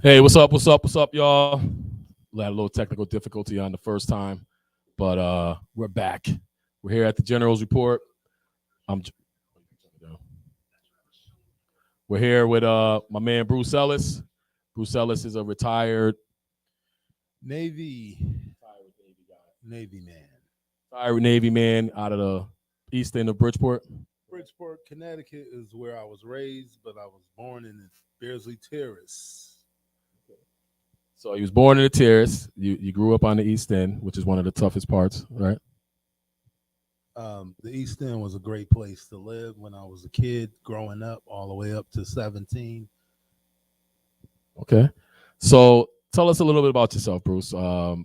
Hey, what's up? What's up, y'all? We had a little technical difficulty on the first time, but we're back. We're here at the General's Report. I'm. We're here with my man Bruce Ellis. Bruce Ellis is a Navy man. retired Navy man out of the east end of Bridgeport. Bridgeport, Connecticut is where I was raised, but I was born in Beardsley Terrace. So he was born in the Terrace. You grew up on the East End, which is one of the toughest parts, right? The East End was a great place to live when I was a kid, growing up all the way up to 17. Okay. So tell us a little bit about yourself, Bruce. I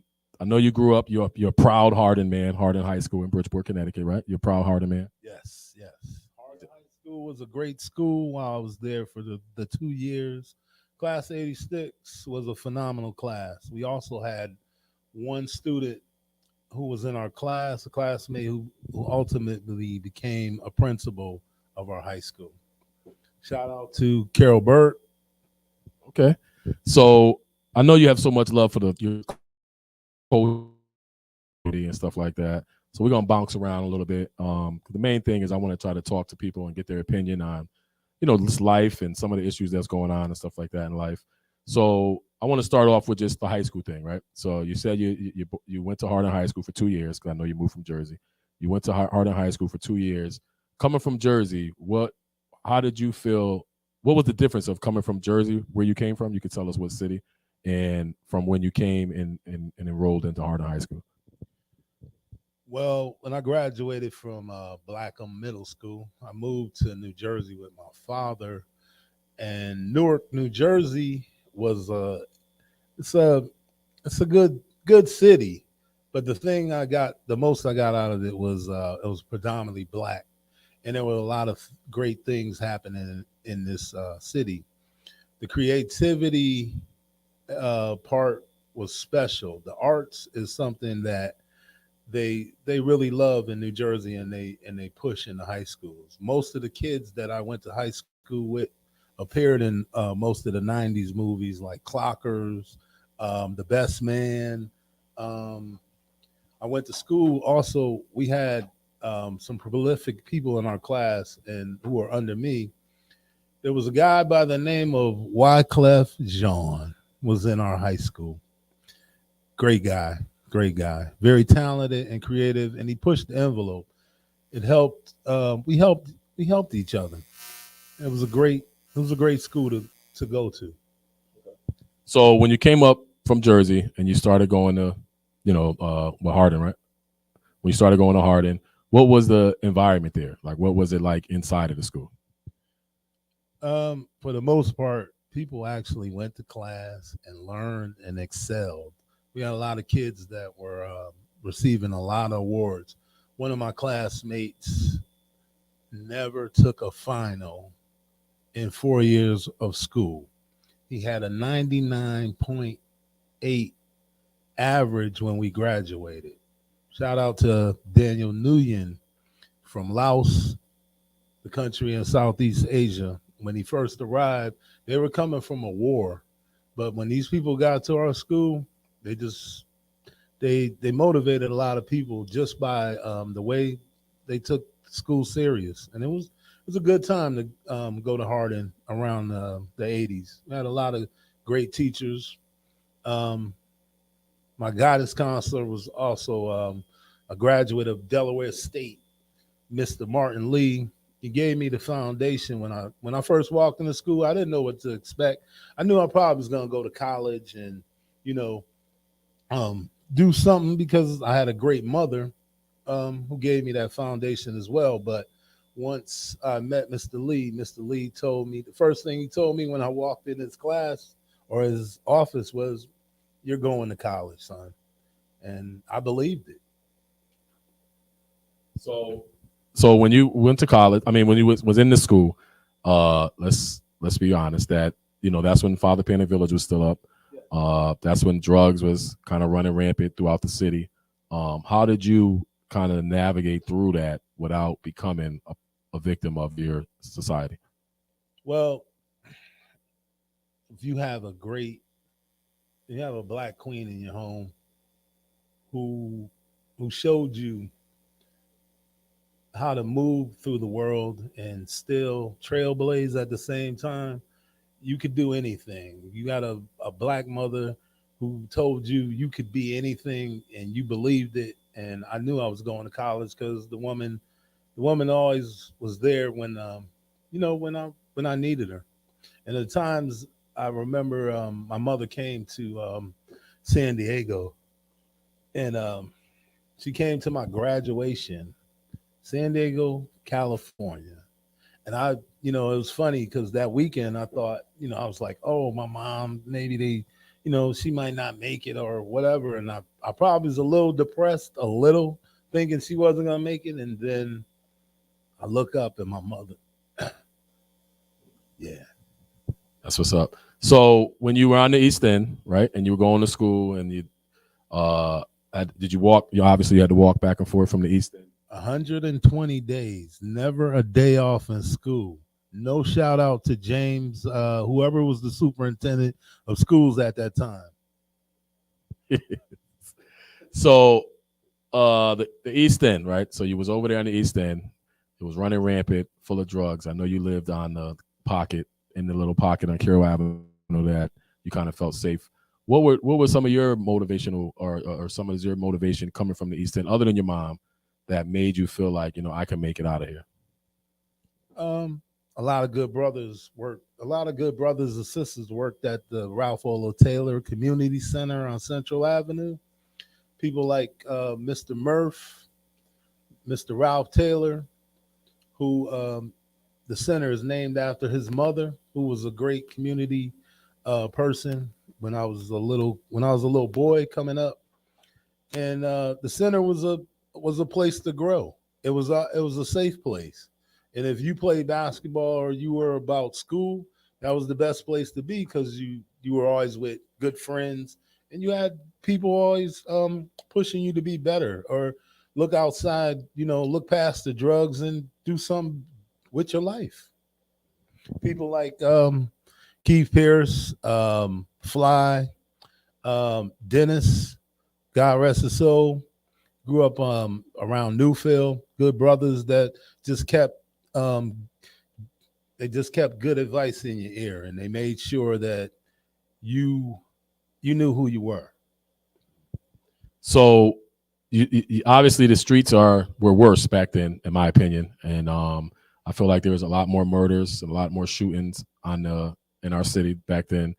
know you grew up. You're a proud Hardin man. Hardin High School in Bridgeport, Connecticut, right? You're a proud Hardin man. Yes. Hardin High School was a great school while I was there for the 2 years. Class 86 was a phenomenal class. We also had one student who was in our class, a classmate who ultimately became a principal of our high school. Shout out to Carol Burt. Okay. So I know you have so much love for your and stuff like that. So we're gonna bounce around a little bit. The main thing is I want to try to talk to people and get their opinion on, this life and some of the issues that's going on and stuff like that in life. So I want to start off with just the high school thing, right? So you said you went to Hardin High School for 2 years because I know you moved from Jersey. You went to Hardin High School for 2 years. Coming from Jersey, how did you feel? What was the difference of coming from Jersey, where you came from? You could tell us what city, and from when you came and enrolled into Hardin High School. Well, when I graduated from Blackham Middle School, I moved to New Jersey with my father. And Newark, New Jersey was it's a good city, but the most I got out of it was predominantly black, and there were a lot of great things happening in this city. The creativity part was special. The arts is something that they really love in New Jersey, and they push in the high schools. Most of the kids that I went to high school with appeared in most of the '90s movies like Clockers, The Best Man. I went to school. Also, we had some prolific people in our class and who were under me. There was a guy by the name of Wyclef Jean was in our high school. Great guy, very talented and creative, and he pushed the envelope. It helped. We helped each other. It was a great school to go to. So when you came up from Jersey and you started going to, Hardin, right? When you started going to Hardin, what was the environment there? Like, what was it like inside of the school? For the most part, people actually went to class and learned and excelled. We had a lot of kids that were receiving a lot of awards. One of my classmates never took a final in 4 years of school. He had a 99.8 average when we graduated. Shout out to Daniel Nguyen from Laos, the country in Southeast Asia. When he first arrived, they were coming from a war. But when these people got to our school, they just they motivated a lot of people just by the way they took school serious, and it was a good time to go to Hardin around the '80s. We had a lot of great teachers. Um, my guidance counselor was also a graduate of Delaware State, Mr. Martin Lee. He gave me the foundation when I first walked into school. I didn't know what to expect. I knew I probably was going to go to college and you know do something because I had a great mother who gave me that foundation as well. But once I met Mr. Lee told me the first thing he told me when I walked in his class or his office was, "You're going to college, son," and I believed it. So when you went to college, I mean, when you was in the school, let's be honest that that's when Father Panic Village was still up. That's when drugs was kind of running rampant throughout the city. How did you kind of navigate through that without becoming a victim of your society? Well, if you have a great you have a black queen in your home who showed you how to move through the world and still trailblaze at the same time, you could do anything. You got a black mother who told you you could be anything and you believed it. And I knew I was going to college because the woman always was there when, when I needed her. And at times I remember my mother came to San Diego, and she came to my graduation, San Diego, California. And it was funny because that weekend I thought, I was like, oh, my mom, maybe they, she might not make it or whatever. And I probably was a little depressed, a little thinking she wasn't going to make it. And then I look up and my mother, yeah. That's what's up. So when you were on the East End, right, and you were going to school, and did you walk? You obviously had to walk back and forth from the East End. 120 days, never a day off in school. No shout out to James, whoever was the superintendent of schools at that time. So the East End, right? So you was over there on the East End. It was running rampant, full of drugs. I know you lived on the pocket, in the little pocket on Carroll Avenue that you kind of felt safe. What were some of your motivational or some of your motivation coming from the East End, other than your mom, that made you feel like, I can make it out of here? A lot of good brothers worked. A lot of good brothers and sisters worked at the Ralph Olo Taylor Community Center on Central Avenue. People like Mr. Murph, Mr. Ralph Taylor, who the center is named after his mother, who was a great community person when I was a little boy coming up, and the center was a place to grow. It was a safe place, and if you played basketball or you were about school, that was the best place to be because you were always with good friends and you had people always pushing you to be better or look outside, look past the drugs and do something with your life. People like Keith Pierce, Fly, Dennis, God rest his soul, grew up around Newfield. Good brothers that just kept they just kept good advice in your ear, and they made sure that you knew who you were. So you obviously the streets were worse back then, in my opinion, and I feel like there was a lot more murders and a lot more shootings in our city back then.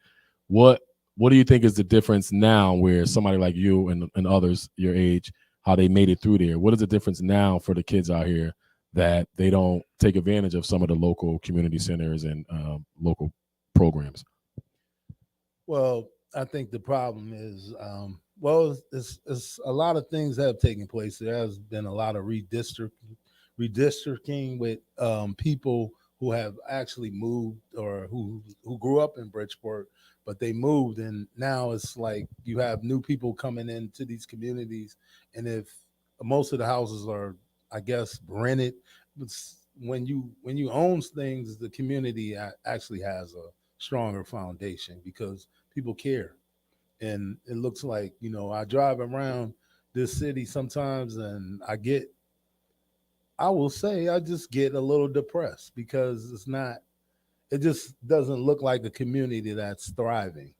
What do you think is the difference now, where somebody like you and others your age, how they made it through there? What is the difference now for the kids out here that they don't take advantage of some of the local community centers and local programs? Well, I think the problem is, it's a lot of things that have taken place. There has been a lot of redistricting with people who have actually moved or who grew up in Bridgeport, but they moved, and now it's like you have new people coming into these communities, and if most of the houses are, I guess, rented, when you own things, the community actually has a stronger foundation because people care. And it looks like, I drive around this city sometimes and I will say, I just get a little depressed because it just doesn't look like a community that's thriving.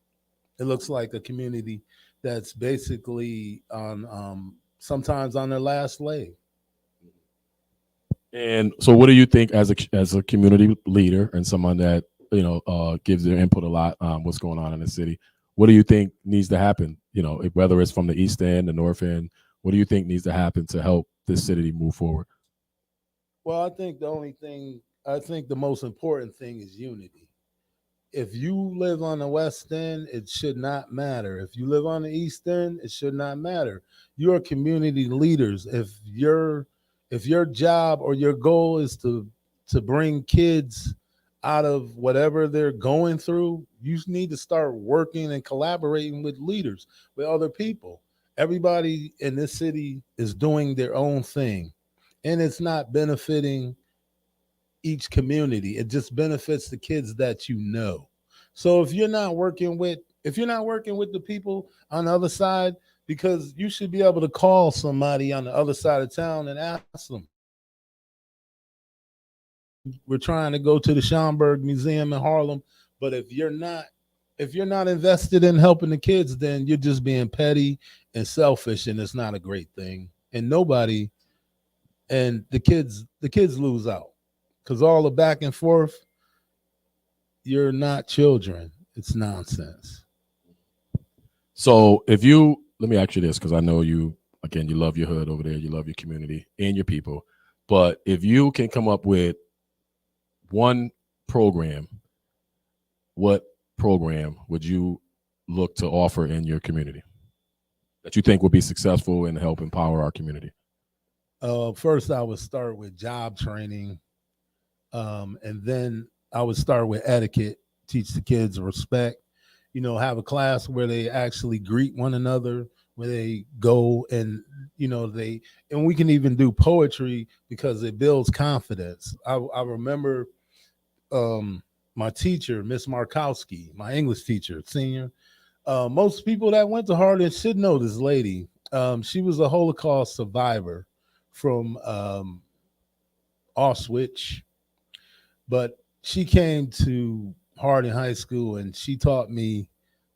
It looks like a community that's basically on, sometimes on their last leg. And so, what do you think as a community leader and someone that gives their input a lot on what's going on in the city? What do you think needs to happen? Whether it's from the East End, the North End, what do you think needs to happen to help this city move forward? Well, I think the most important thing is unity. If you live on the West End, it should not matter. If you live on the East End, it should not matter. You are community leaders. If your job or your goal is to bring kids out of whatever they're going through, you need to start working and collaborating with leaders, with other people. Everybody in this city is doing their own thing, and it's not benefiting each community. It just benefits the kids that you know. So if you're not working with If you're not working with the people on the other side, because you should be able to call somebody on the other side of town and ask them. We're trying to go to the Schomburg Museum in Harlem, but if you're not invested in helping the kids, then you're just being petty and selfish, and it's not a great thing. And nobody and the kids lose out because all the back and forth. You're not children. It's nonsense. So if you let me ask you this, because I know you again, you love your hood over there, you love your community and your people. But if you can come up with one program, what program would you look to offer in your community that you think would be successful and help empower our community? First, I would start with job training, and then I would start with etiquette, teach the kids respect. Have a class where they actually greet one another, where they go and and we can even do poetry because it builds confidence. I remember my teacher, Miss Markowski, my English teacher, senior. Most people that went to Harlan should know this lady. She was a Holocaust survivor from Auschwitz, but she came to Harding High School and she taught me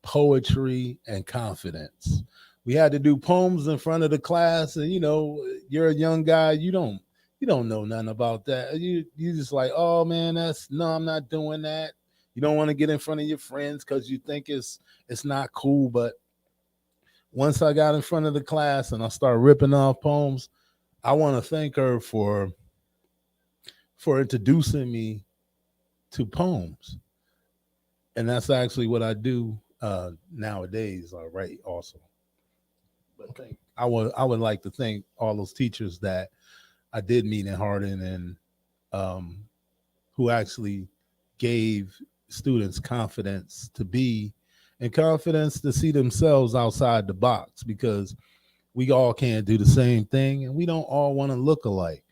poetry and confidence. We had to do poems in front of the class, and you're a young guy, you don't know nothing about that. You just like, oh man, that's no, I'm not doing that. You don't want to get in front of your friends because you think it's not cool. But once I got in front of the class and I started ripping off poems, I want to thank her for introducing me to poems, and that's actually what I do nowadays. I write also, but I would like to thank all those teachers that I did meet in Hardin and um, who actually gave students confidence to be and confidence to see themselves outside the box because we all can't do the same thing and we don't all want to look alike.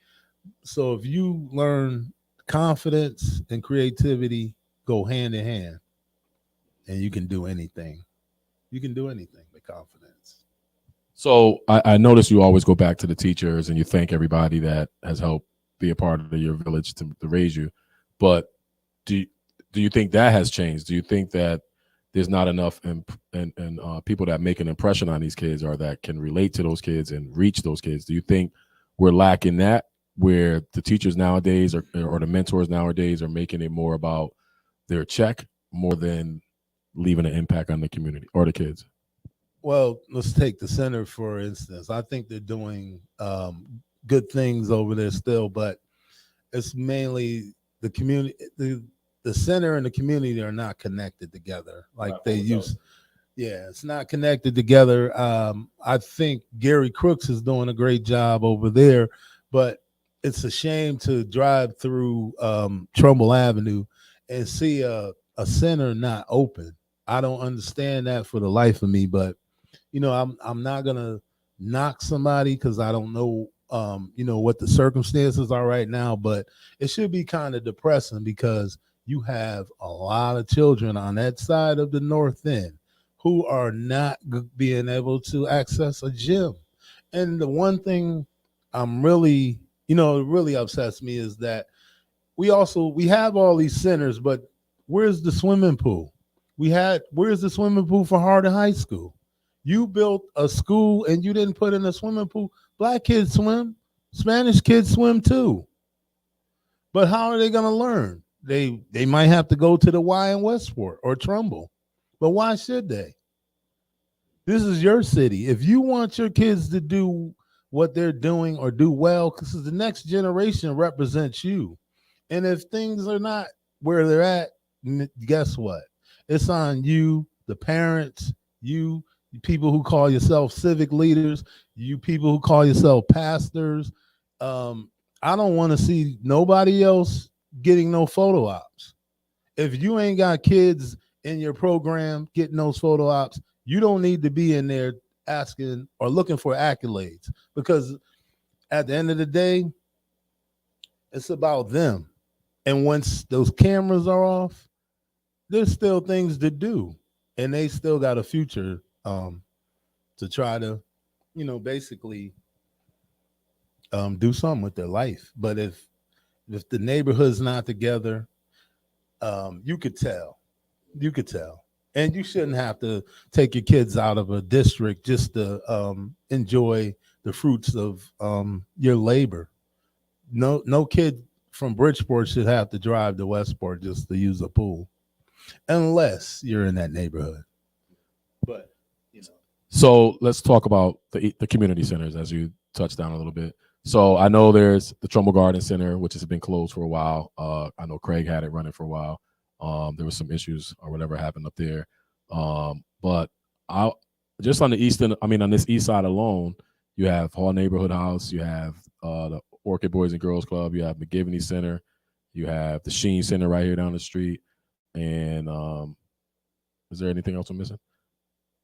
So if you learn confidence and creativity go hand in hand and you can do anything. You can do anything with confidence. So I notice you always go back to the teachers and you thank everybody that has helped be a part of your village to raise you. But do do you think that has changed? Do you think that there's not enough people that make an impression on these kids or that can relate to those kids and reach those kids? Do you think we're lacking that, where the teachers nowadays or the mentors nowadays are making it more about their check more than leaving an impact on the community or the kids? Well, let's take the center for instance. I think they're doing good things over there still, but it's mainly the community. The center and the community are not connected together like they used. Yeah, it's not connected together. I think Gary Crooks is doing a great job over there, but it's a shame to drive through Trumbull Avenue and see a center not open. I don't understand that for the life of me, but I'm not gonna knock somebody because I don't know what the circumstances are right now, but it should be kind of depressing because you have a lot of children on that side of the north end who are not being able to access a gym. And the one thing I'm really, it really upsets me is that we have all these centers, but where's the swimming pool? Where's the swimming pool for Hardin High School? You built a school and you didn't put in a swimming pool. Black kids swim, Spanish kids swim too. But how are they going to learn? They might have to go to the Y in Westport or Trumbull. But why should they? This is your city. If you want your kids to do what they're doing or do well, because the next generation represents you. And if things are not where they're at, guess what? It's on you, the parents, you people who call yourself civic leaders, you people who call yourself pastors. I don't want to see nobody else getting no photo ops. If you ain't got kids in your program getting those photo ops, you don't need to be in there asking or looking for accolades because at the end of the day, it's about them. And once those cameras are off, there's still things to do. and they still got a future to try to, basically do something with their life. But if the neighborhood's not together, you could tell. You could tell. And you shouldn't have to take your kids out of a district just to enjoy the fruits of your labor. No kid from Bridgeport should have to drive to Westport just to use a pool, unless you're in that neighborhood. But So let's talk about the community centers, as you touched on a little bit. So I know there's the Trumbull Garden Center, which has been closed for a while. I know Craig had it running for a while. There was some issues or whatever happened up there. But I just on on this east side alone, you have Hall Neighborhood House, you have the Orchid Boys and Girls Club, you have McGivney Center, you have the Sheen Center right here down the street. And is there anything else I'm missing?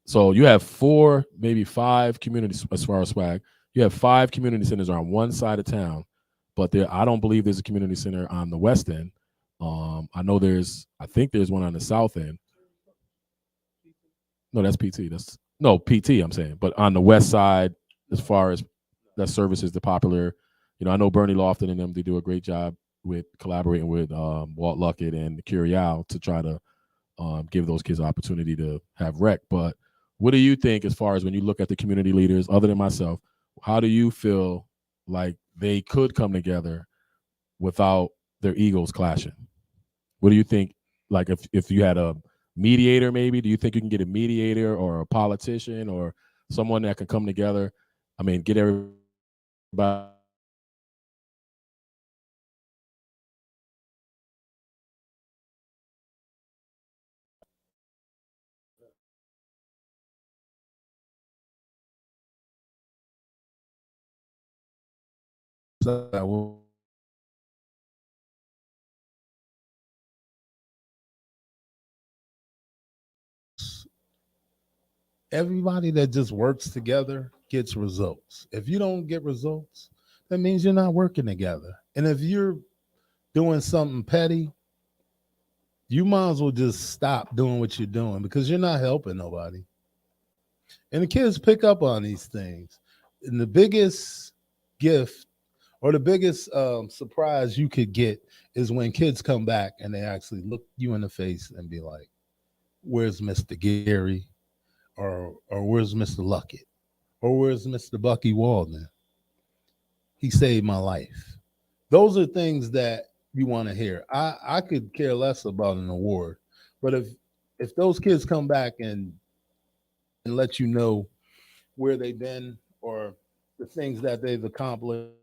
So you have 4, maybe 5 communities as far as swag. You have 5 community centers on one side of town, but I don't believe there's a community center on the west end. I think there's one on the south end. No, that's PT. PT, I'm saying. But on the west side, as far as that services the popular, I know Bernie Lofton and them, they do a great job with collaborating with Walt Luckett and the Curial to try to give those kids an opportunity to have rec. But what do you think as far as when you look at the community leaders, other than myself, how do you feel like they could come together without their egos clashing? What do you think? Like if you had a mediator, maybe, do you think you can get a mediator or a politician or someone that can come together? I mean, get everybody. Everybody that just works together gets results. If you don't get results, that means you're not working together. And if you're doing something petty, you might as well just stop doing what you're doing because you're not helping nobody. And the kids pick up on these things. And the biggest gift or the biggest surprise you could get is when kids come back and they actually look you in the face and be like, "Where's Mr. Gary? Or where's Mr. Luckett? Or where's Mr. Bucky Walden? He saved my life." Those are things that you want to hear. I could care less about an award, but if those kids come back and let you know where they've been or the things that they've accomplished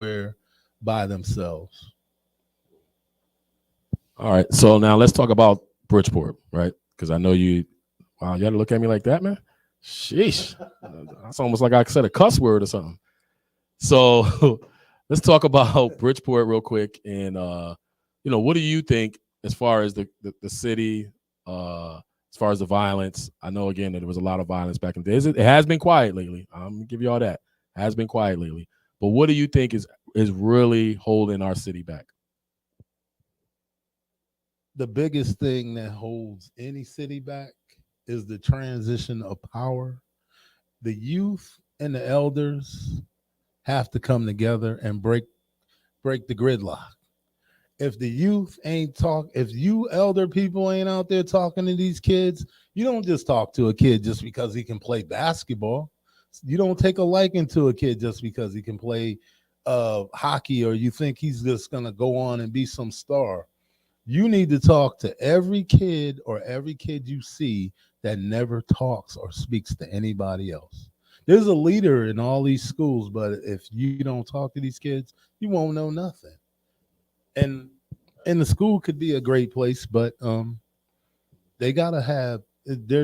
where by themselves. All right. So now let's talk about Bridgeport, right? Because I know you had to look at me like that, man. Sheesh. That's almost like I said a cuss word or something. So let's talk about Bridgeport real quick. And, what do you think as far as the city, as far as the violence? I know, again, that there was a lot of violence back in the days. It has been quiet lately. I'm going to give you all that. It has been quiet lately. But what do you think is really holding our city back? The biggest thing that holds any city back is the transition of power. The youth and the elders have to come together and break the gridlock. If the youth if you elder people ain't out there talking to these kids, you don't just talk to a kid just because he can play basketball. You don't take a liking to a kid just because he can play hockey, or you think he's just gonna go on and be some star. You need to talk to every kid you see that never talks or speaks to anybody else. There's a leader in all these schools, but if you don't talk to these kids, you won't know nothing. And the school could be a great place, but there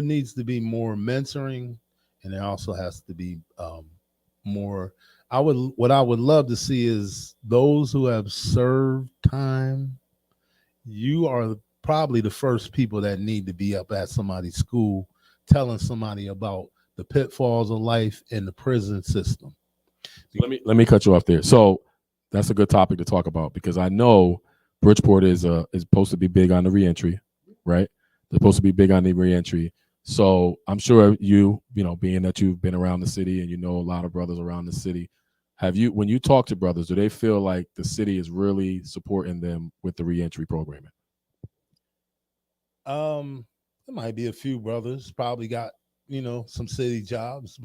needs to be more mentoring, and there also has to be more. What I would love to see is those who have served time. You are probably the first people that need to be up at somebody's school telling somebody about the pitfalls of life in the prison system. Let me cut you off there. So that's a good topic to talk about because I know Bridgeport is supposed to be big on the reentry, right? They're supposed to be big on the reentry. So I'm sure you know, being that you've been around the city and you know a lot of brothers around the city, have you, when you talk to brothers, do they feel like the city is really supporting them with the reentry programming? There might be a few brothers probably got, some city jobs,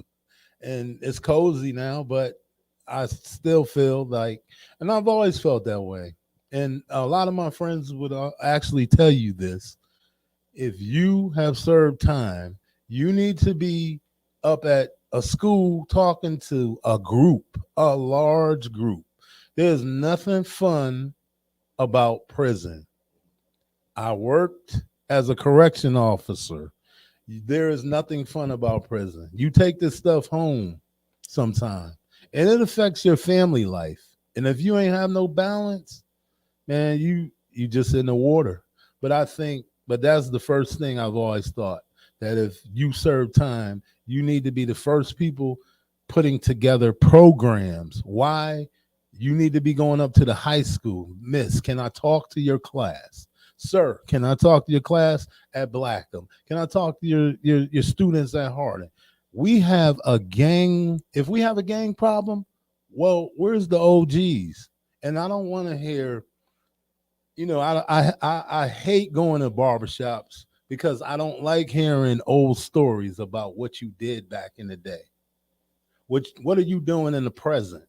and it's cozy now, but I still feel like, and I've always felt that way. And a lot of my friends would actually tell you this. If you have served time, you need to be up at a school talking to a group, a large group. There's nothing fun about prison. I worked as a correction officer. There is nothing fun about prison. You take this stuff home sometime, and it affects your family life. And if you ain't have no balance, man, you just in the water. But that's the first thing I've always thought, that if you serve time, you need to be the first people putting together programs. Why? You need to be going up to the high school. Miss, can I talk to your class? Sir, can I talk to your class at Blackham? Can I talk to your students at Harding? We have a gang. If we have a gang problem, well, where's the OGs? And I don't want to hear, I hate going to barbershops because I don't like hearing old stories about what you did back in the day. What are you doing in the present?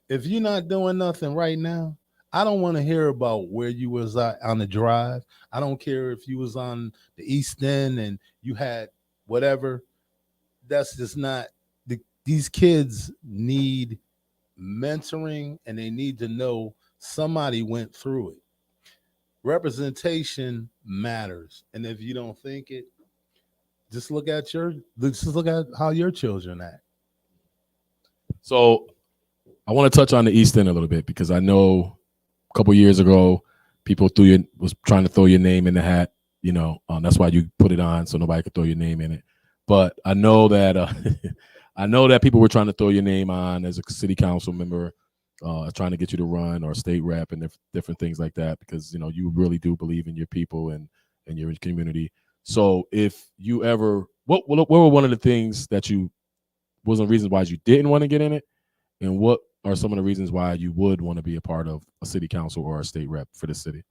If you're not doing nothing right now, I don't want to hear about where you was on the drive. I don't care if you was on the East End and you had whatever. That's just not these kids need mentoring, and they need to know somebody went through it. Representation matters, and if you don't think it, just look at how your children act. So I want to touch on the East End a little bit because I know a couple years ago people was trying to throw your name in the hat. That's why you put it on so nobody could throw your name in it. But I know that I know that people were trying to throw your name on as a city council member, trying to get you to run or state rep and different things like that because you really do believe in your people and your community. So if you ever, what were one of the things that wasn't reasons why you didn't want to get in it, and what are some of the reasons why you would want to be a part of a city council or a state rep for the city?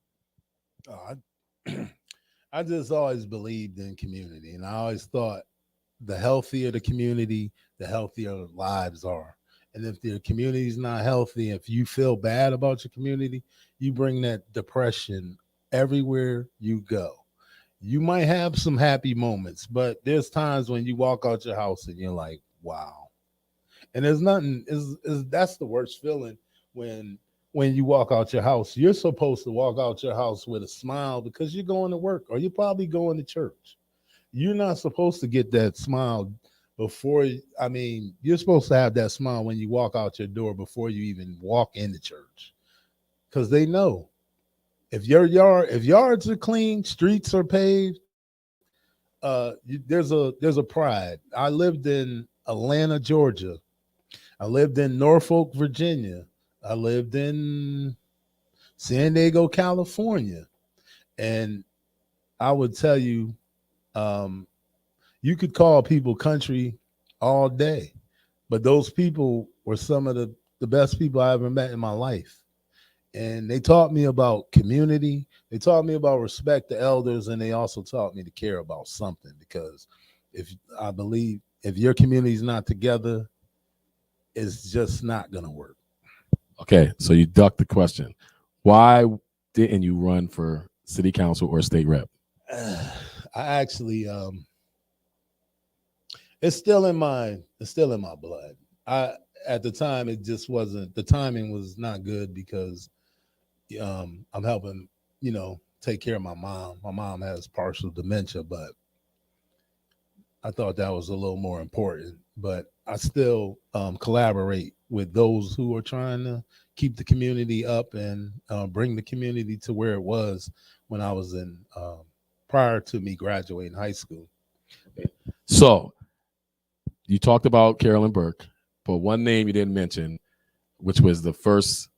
I just always believed in community, and I always thought the healthier the community, the healthier lives are. And if the community is not healthy, if you feel bad about your community, you bring that depression everywhere you go. You might have some happy moments, but there's times when you walk out your house and you're like, wow. And there's nothing that's the worst feeling when you walk out your house. You're supposed to walk out your house with a smile because you're going to work or you're probably going to church. You're not supposed to get that smile you're supposed to have that smile when you walk out your door before you even walk into church. Because they know if yards are clean, streets are paved, there's a pride. I lived in Atlanta, Georgia. I lived in Norfolk, Virginia. I lived in San Diego, California. And I would tell you, you could call people country all day, but those people were some of the best people I ever met in my life. And they taught me about community. They taught me about respect the elders, and they also taught me to care about something, because I believe if your community is not together, it's just not going to work. Okay, so you ducked the question. Why didn't you run for city council or state rep? I actually, it's still in my blood. At the time, it just wasn't, the timing was not good because I'm helping, take care of my mom. My mom has partial dementia, but I thought that was a little more important. But I still collaborate with those who are trying to keep the community up and bring the community to where it was when I was in prior to me graduating high school. So you talked about Carolyn Burke, but one name you didn't mention which was the first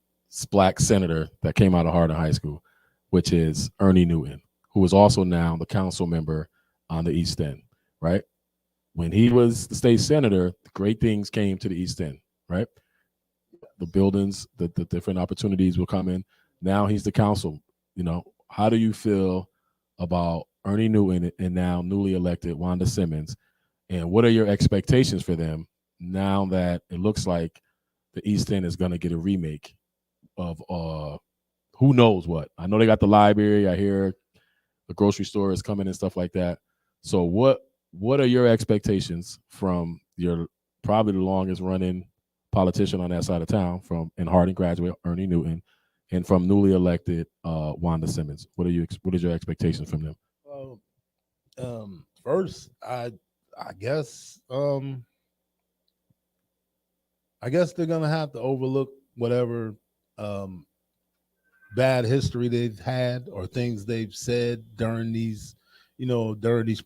black senator that came out of Hardin High School, which is Ernie Newton, who is also now the council member on the East End, right? When he was the state senator, great things came to the East End, right? The buildings, the different opportunities will come in. Now he's the council. How do you feel about Ernie Newton and now newly elected Wanda Simmons? And what are your expectations for them now that it looks like the East End is going to get a remake of who knows what? I know they got the library. I hear the grocery store is coming and stuff like that. So what are your expectations from your probably the longest running politician on that side of town, from in Hardin graduate Ernie Newton, and from newly elected Wanda Simmons? What is your expectations from them? First, I guess they're gonna have to overlook whatever bad history they've had or things they've said during these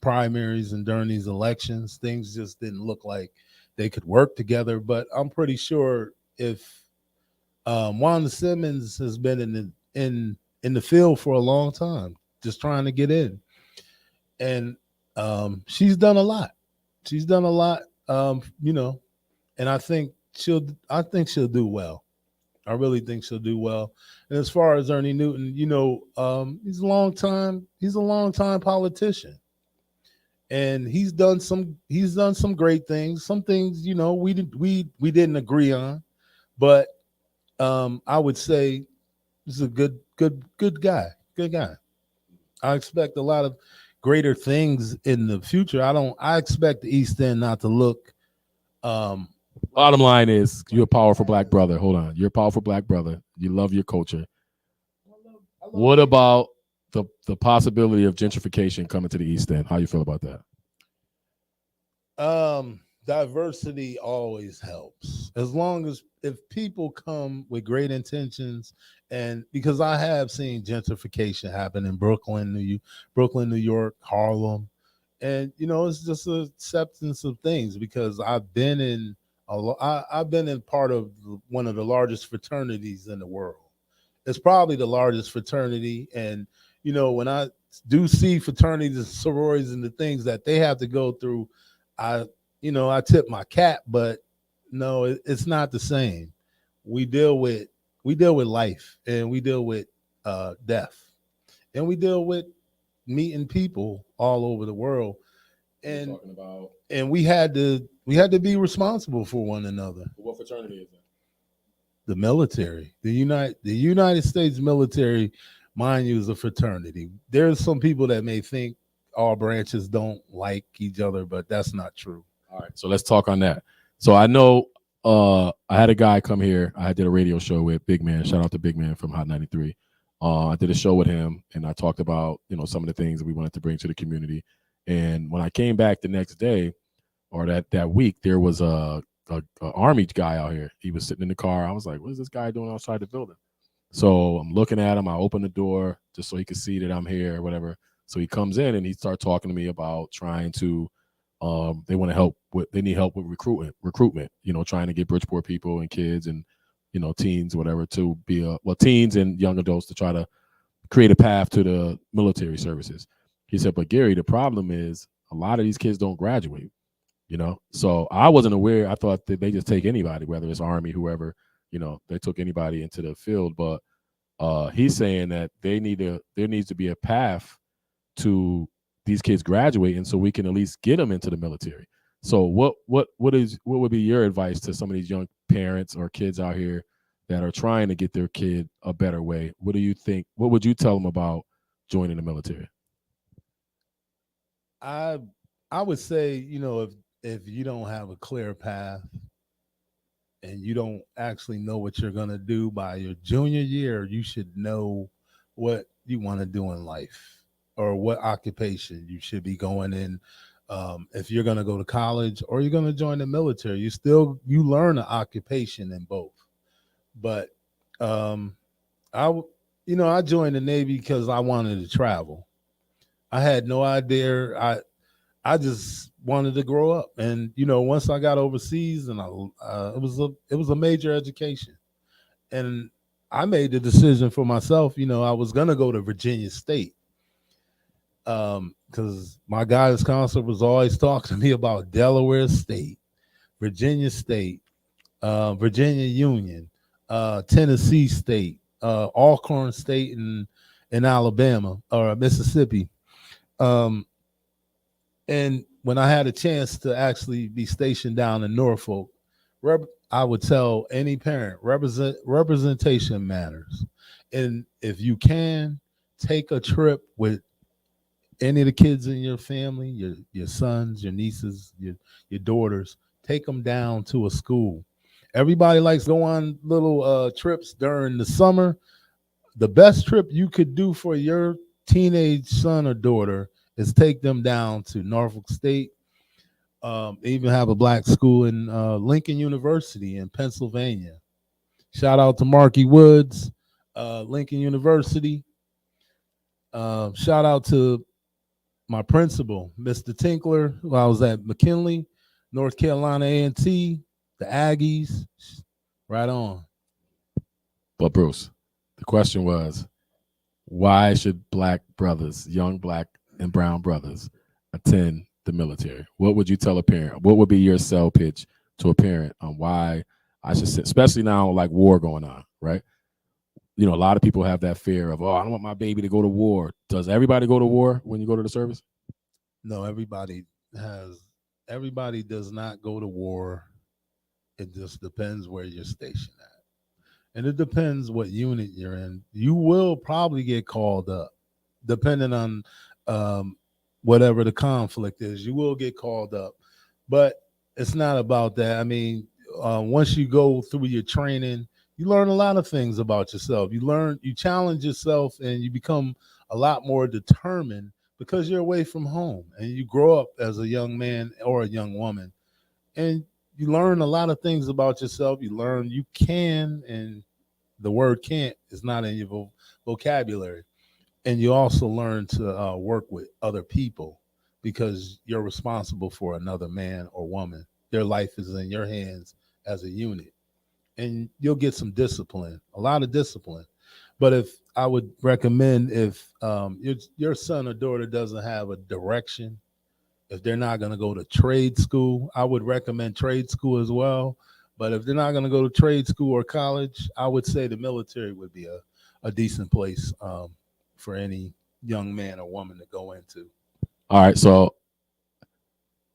primaries and during these elections. Things just didn't look like they could work together. But I'm pretty sure if Wanda Simmons has been in the field for a long time, just trying to get in, and she's done a lot. She's done a lot, and I think she'll do well. I really think she'll do well. And as far as Ernie Newton, he's a long time politician, and he's done some great things. Some things, we didn't agree on, but I would say he's a good guy. Good guy. I expect a lot of greater things in the future. I expect the East End not to look. Bottom line is, you're a powerful black brother. Hold on. You're a powerful black brother. You love your culture. What about the possibility of gentrification coming to the East End? How you feel about that? Diversity always helps, as long as if people come with great intentions. And because I have seen gentrification happen in Brooklyn, New York, Harlem, and it's just an acceptance of things. Because I've been in part of one of the largest fraternities in the world. It's probably the largest fraternity, and when I do see fraternities and sororities and the things that they have to go through, I tip my cap. But no, it's not the same. We deal with life, and we deal with death, and we deal with meeting people all over the world. And we had to be responsible for one another. What fraternity is that? The military, the United States military, mind you, is a fraternity. There's some people that may think all branches don't like each other, but that's not true. All right, so let's talk on that. So I know I had a guy come here. I did a radio show with Big Man. Shout out to Big Man from Hot 93. I did a show with him, and I talked about some of the things that we wanted to bring to the community. And when I came back the next day, or that week, there was a Army guy out here. He was sitting in the car. I was like, what is this guy doing outside the building? So I'm looking at him. I open the door just so he could see that I'm here or whatever. So he comes in and he started talking to me about trying to, they need help with recruitment, trying to get Bridgeport people and kids and, teens, whatever, to be teens and young adults to try to create a path to the military services. He said, but Gary, the problem is a lot of these kids don't graduate, So I wasn't aware. I thought that they just take anybody, whether it's Army, whoever, they took anybody into the field. But he's saying that there needs to be a path to these kids graduating so we can at least get them into the military. So what would be your advice to some of these young parents or kids out here that are trying to get their kid a better way? What do you think? What would you tell them about joining the military? I would say, if you don't have a clear path and you don't actually know what you're going to do by your junior year, you should know what you want to do in life or what occupation you should be going in. If you're going to go to college or you're going to join the military, you learn an occupation in both. But I joined the Navy because I wanted to travel. I had no idea. I just wanted to grow up, and once I got overseas, and it was a major education. and I made the decision for myself. I was gonna go to Virginia State, because my guidance counselor was always talking to me about Delaware State, Virginia State, Virginia Union, Tennessee State, Alcorn State in Alabama or Mississippi. Um, and when I had a chance to actually be stationed down in Norfolk, I would tell any parent representation matters. And if you can, take a trip with any of the kids in your family, your sons, your nieces, your daughters. Take them down to a school. Everybody likes to go on little trips during the summer. The best trip you could do for your teenage son or daughter is take them down to Norfolk State. They even have a black school in Lincoln University in Pennsylvania. Shout out to Marky Woods, Lincoln University. Shout out to my principal, Mr. Tinkler, who I was at McKinley, North Carolina A&T, the Aggies. Right on. But Bruce, the question was, why should black brothers, young black and brown brothers, attend the military? What would you tell a parent? What would be your sell pitch to a parent on why I should, especially now like war going on, right? A lot of people have that fear of, I don't want my baby to go to war. Does everybody go to war when you go to the service? No, everybody does not go to war. It just depends where you're stationed at. And it depends what unit you're in. You will probably get called up, depending on whatever the conflict is. You will get called up. But it's not about that. I mean, once you go through your training, you learn a lot of things about yourself. You challenge yourself, and you become a lot more determined because you're away from home, and you grow up as a young man or a young woman, and you learn a lot of things about yourself. You learn you can, and the word can't is not in your vocabulary. And you also learn to work with other people because you're responsible for another man or woman. Their life is in your hands as a unit. And you'll get some discipline, a lot of discipline. But if I would recommend, if your son or daughter doesn't have a direction, if they're not going to go to trade school, I would recommend trade school as well. But if they're not going to go to trade school or college, I would say the military would be a decent place for any young man or woman to go into. All right, so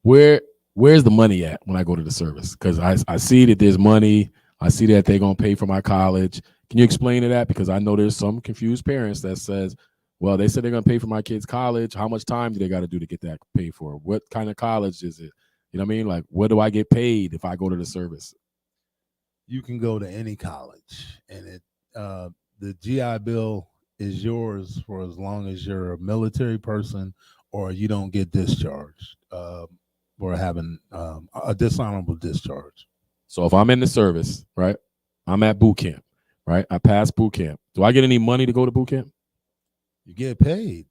where's the money at when I go to the service? Because I see that there's money. I see that they're going to pay for my college. Can you explain to that? Because I know there's some confused parents that says, well, they said they're going to pay for my kid's college. How much time do they got to do to get that paid for? What kind of college is it? You know what I mean? Like, what do I get paid if I go to the service? You can go to any college, and the GI Bill is yours for as long as you're a military person or you don't get discharged for having a dishonorable discharge. So if I'm in the service, right, I'm at boot camp, right? I pass boot camp. Do I get any money to go to boot camp? You get paid.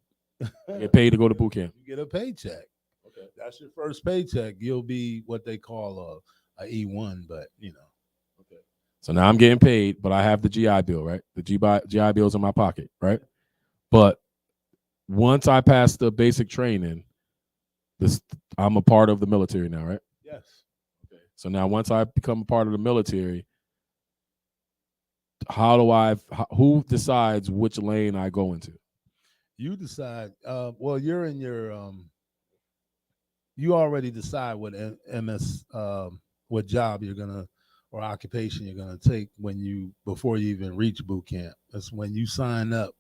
I get paid to go to boot camp. You get a paycheck. Okay, that's your first paycheck. You'll be what they call a E1, but Okay. So now I'm getting paid, but I have the GI Bill, right? The GI Bill's in my pocket, right? But once I pass the basic training, I'm a part of the military now, right? Yes. So now once I become a part of the military, who decides which lane I go into? You decide. Well, you're in your you already decide what what job you're gonna or occupation you're gonna take before you even reach boot camp. That's when you sign up.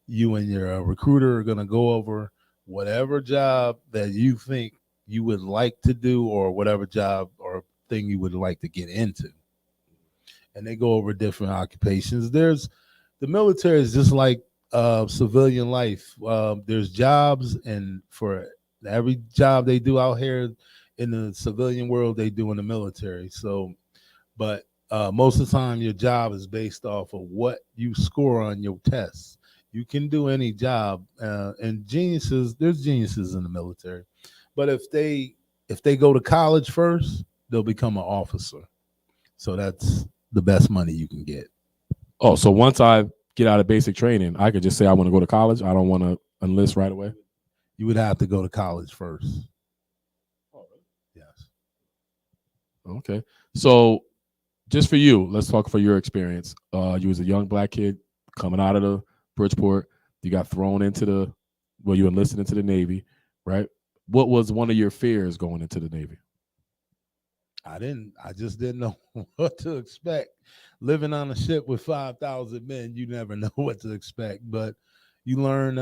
You and your recruiter are gonna go over whatever job that you think you would like to do, or whatever job or thing you would like to get into. And they go over different occupations. The military is just like civilian life. There's jobs, and for every job they do out here in the civilian world, they do in the military. So, but most of the time, your job is based off of what you score on your tests. You can do any job, and there's geniuses in the military. But if they go to college first, they'll become an officer. So that's the best money you can get. Oh, so once I get out of basic training, I could just say I want to go to college. I don't want to enlist right away. You would have to go to college first. Oh, really? Yes. Okay. So just for you, let's talk for your experience. You was a young black kid coming out of the Bridgeport. You got thrown into you enlisted into the Navy, right? What was one of your fears going into the Navy? I just didn't know what to expect. Living on a ship with 5,000 men, you never know what to expect. But you learn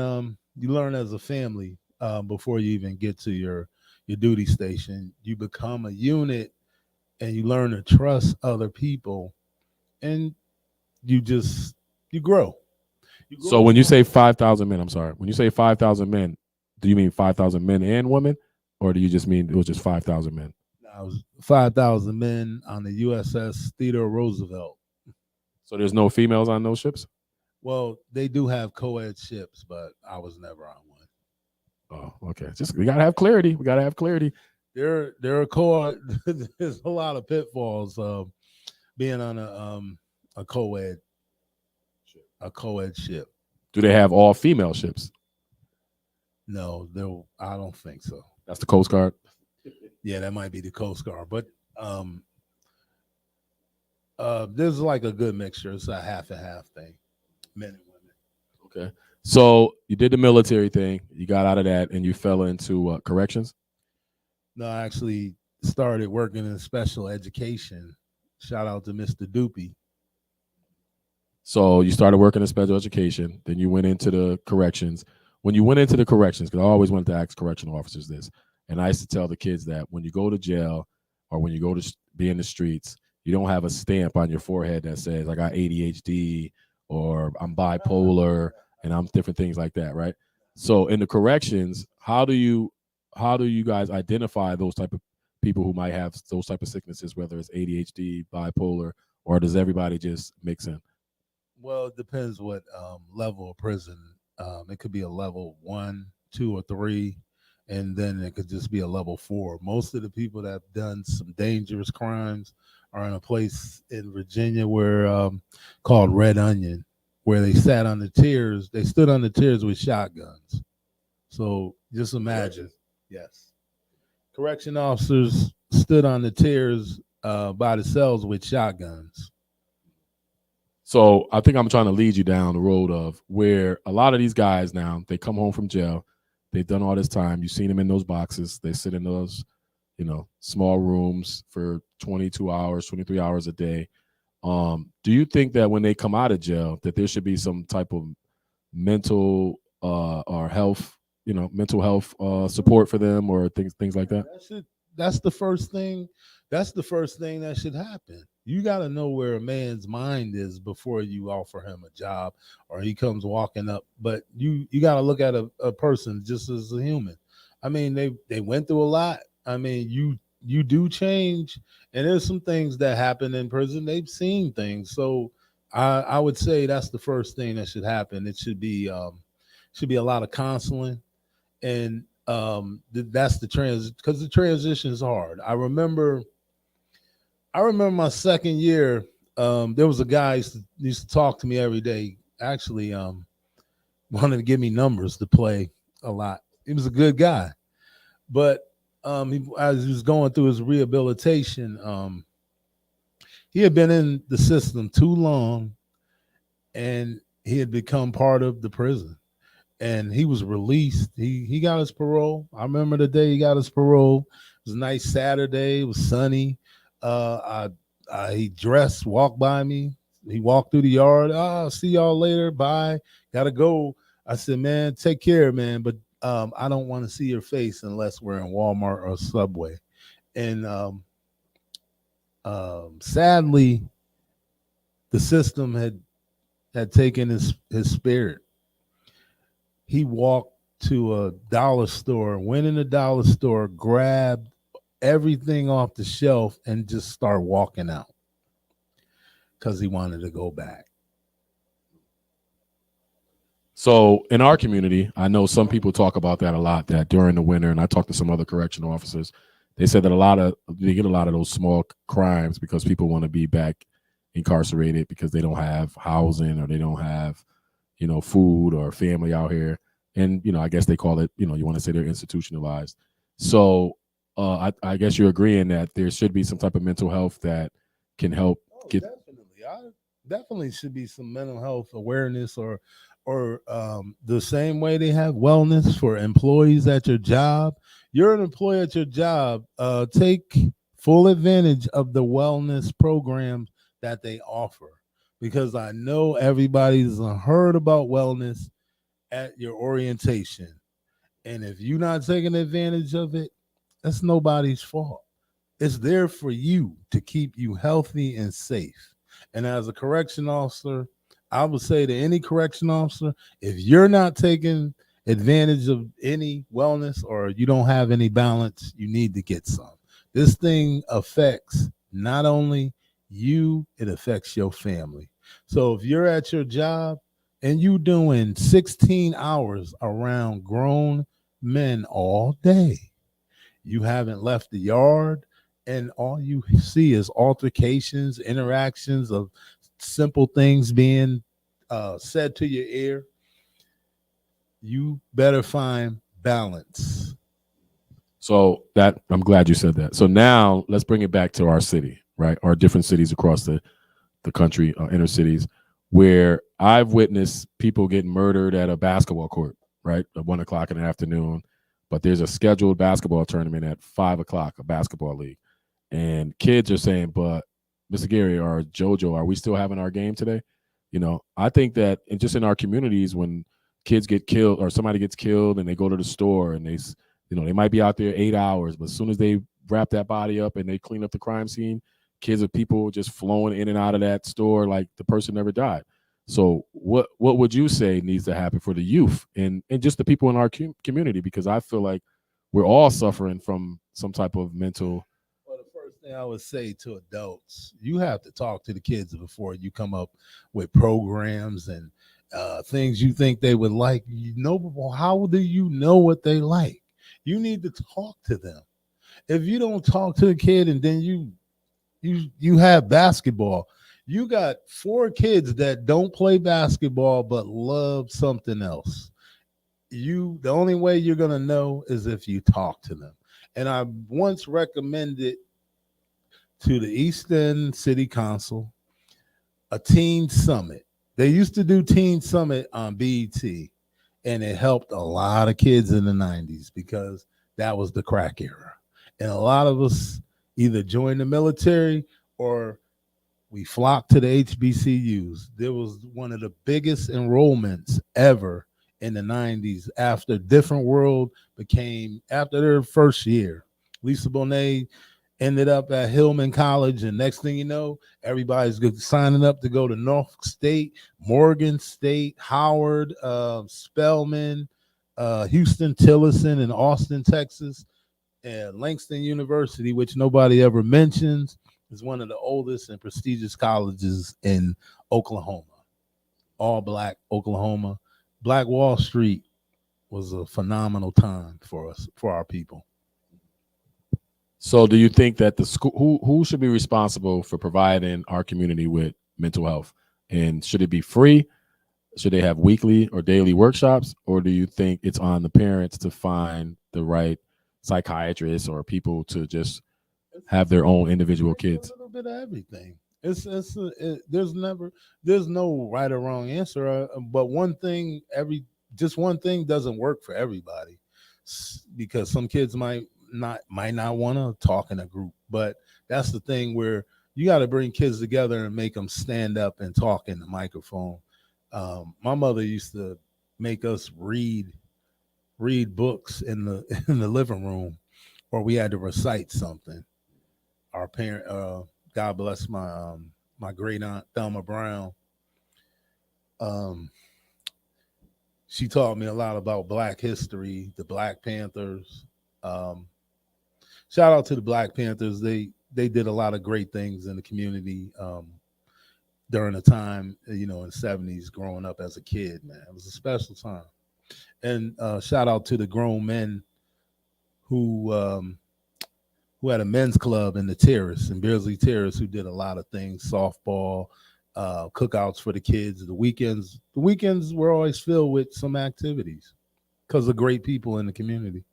as a family before you even get to your duty station. You become a unit, and you learn to trust other people, and you grow. So when you say 5,000 men, I'm sorry. When you say 5,000 men, do you mean 5,000 men and women, or do you just mean it was just 5,000 men? I was 5,000 men on the USS Theodore Roosevelt. So there's no females on those ships? Well, they do have co-ed ships, but I was never on one. Oh, okay. Just we gotta have clarity. We gotta have clarity. There are co-ed. There's a lot of pitfalls being on a co-ed ship. Do they have all female ships? No, I don't think so. That's the Coast Guard. Yeah, that might be the Coast Guard, but there's like a good mixture. It's a half and half thing, men and women. Okay. So you did the military thing. You got out of that, and you fell into corrections. No, I actually started working in special education. Shout out to Mr. Doopy. So you started working in special education. Then you went into the corrections. When you went into the corrections, because I always wanted to ask correctional officers this, and I used to tell the kids that when you go to jail or when you go to be in the streets, you don't have a stamp on your forehead that says I got ADHD or I'm bipolar and I'm different things like that, right? So in the corrections, how do you guys identify those type of people who might have those type of sicknesses, whether it's ADHD, bipolar, or does everybody just mix in? Well, it depends what level of prison. It could be a level 1, 2, or 3, and then it could just be a level 4. Most of the people that have done some dangerous crimes are in a place in Virginia where called Red Onion, where they sat on the tiers. They stood on the tiers with shotguns. So just imagine. Yes. Correction officers stood on the tiers by the cells with shotguns. So I think I'm trying to lead you down the road of where a lot of these guys now, they come home from jail. They've done all this time. You've seen them in those boxes. They sit in those, small rooms for 22 hours, 23 hours a day. Do you think that when they come out of jail that there should be some type of mental or health, mental health support for them or things like that? That's the first thing. That's the first thing that should happen. You got to know where a man's mind is before you offer him a job or he comes walking up. But you got to look at a person just as a human. I mean, they went through a lot. I mean, you do change, and there's some things that happen in prison. They've seen things. So I would say that's the first thing that should happen. It should be a lot of counseling, and that's because the transition is hard. I remember my second year. There was a guy used to talk to me every day. Actually, wanted to give me numbers to play a lot. He was a good guy, but as he was going through his rehabilitation, he had been in the system too long, and he had become part of the prison. And he was released. He got his parole. I remember the day he got his parole. It was a nice Saturday. It was sunny. He dressed, walked by me. He walked through the yard. See y'all later. Bye. Gotta go. I said, man, take care, man. But I don't want to see your face unless we're in Walmart or Subway. And sadly, the system had taken his spirit. He walked to a dollar store, went in the dollar store, grabbed everything off the shelf, and just started walking out because he wanted to go back. So in our community, I know some people talk about that a lot, that during the winter, and I talked to some other correctional officers, they said that they get a lot of those small crimes because people want to be back incarcerated because they don't have housing or they don't have, food or family out here. And, I guess they call it, you want to say they're institutionalized. So I guess you're agreeing that there should be some type of mental health that can help get. Definitely. I definitely should be some mental health awareness or the same way they have wellness for employees at your job. You're an employee at your job. Take full advantage of the wellness programs that they offer because I know everybody's heard about wellness at your orientation. And if you're not taking advantage of it, that's nobody's fault. It's there for you to keep you healthy and safe. And as a correction officer, I would say to any correction officer, if you're not taking advantage of any wellness or you don't have any balance, you need to get some. This thing affects not only you, it affects your family. So if you're at your job and you doing 16 hours around grown men all day, you haven't left the yard, and all you see is altercations, interactions of simple things being said to your ear, you better find balance. So that I'm glad you said that. So now let's bring it back to our city, right? Our different cities across the country, inner cities, where I've witnessed people get murdered at a basketball court, right, at 1 o'clock in the afternoon. But there's a scheduled basketball tournament at 5 o'clock, a basketball league, and kids are saying, "But Mr. Gary or JoJo, are we still having our game today?" I think that just in our communities, when kids get killed or somebody gets killed and they go to the store and they might be out there 8 hours, but as soon as they wrap that body up and they clean up the crime scene, kids or people just flowing in and out of that store like the person never died. So what would you say needs to happen for the youth and just the people in our community? Because I feel like we're all suffering from some type of mental. Well, the first thing I would say to adults, you have to talk to the kids before you come up with programs and things you think they would like. How do you know what they like? You need to talk to them. If you don't talk to the kid and then you have basketball, you got 4 kids that don't play basketball but love something else. The only way you're gonna know is if you talk to them. And I once recommended to the Easton City Council a teen summit. They used to do teen summit on BET, and it helped a lot of kids in the 90s because that was the crack era. And a lot of us either joined the military or we flocked to the HBCUs. There was one of the biggest enrollments ever in the 90s after Different World after their first year. Lisa Bonet ended up at Hillman College, and next thing you know, everybody's signing up to go to Norfolk State, Morgan State, Howard, Spelman, Houston Tillotson in Austin, Texas, and Langston University, which nobody ever mentions, is one of the oldest and prestigious colleges in Oklahoma. All black Oklahoma. Black Wall Street was a phenomenal time for us, for our people. So do you think that the school, who should be responsible for providing our community with mental health? And should it be free? Should they have weekly or daily workshops? Or do you think it's on the parents to find the right psychiatrists or people to just have their own individual kids? A little bit of everything. There's no right or wrong answer. But one thing doesn't work for everybody because some kids might not want to talk in a group. But that's the thing where you got to bring kids together and make them stand up and talk in the microphone. My mother used to make us read books in the living room, or we had to recite something. Our parent, God bless my great aunt Thelma Brown. She taught me a lot about Black history, the Black Panthers. Shout out to the Black Panthers. They did a lot of great things in the community during the time, in the 70s, growing up as a kid, man. It was a special time. And shout out to the grown men who who had a men's club in the Terrace, in Beardsley Terrace, who did a lot of things, softball, cookouts for the kids. The weekends were always filled with some activities because of great people in the community.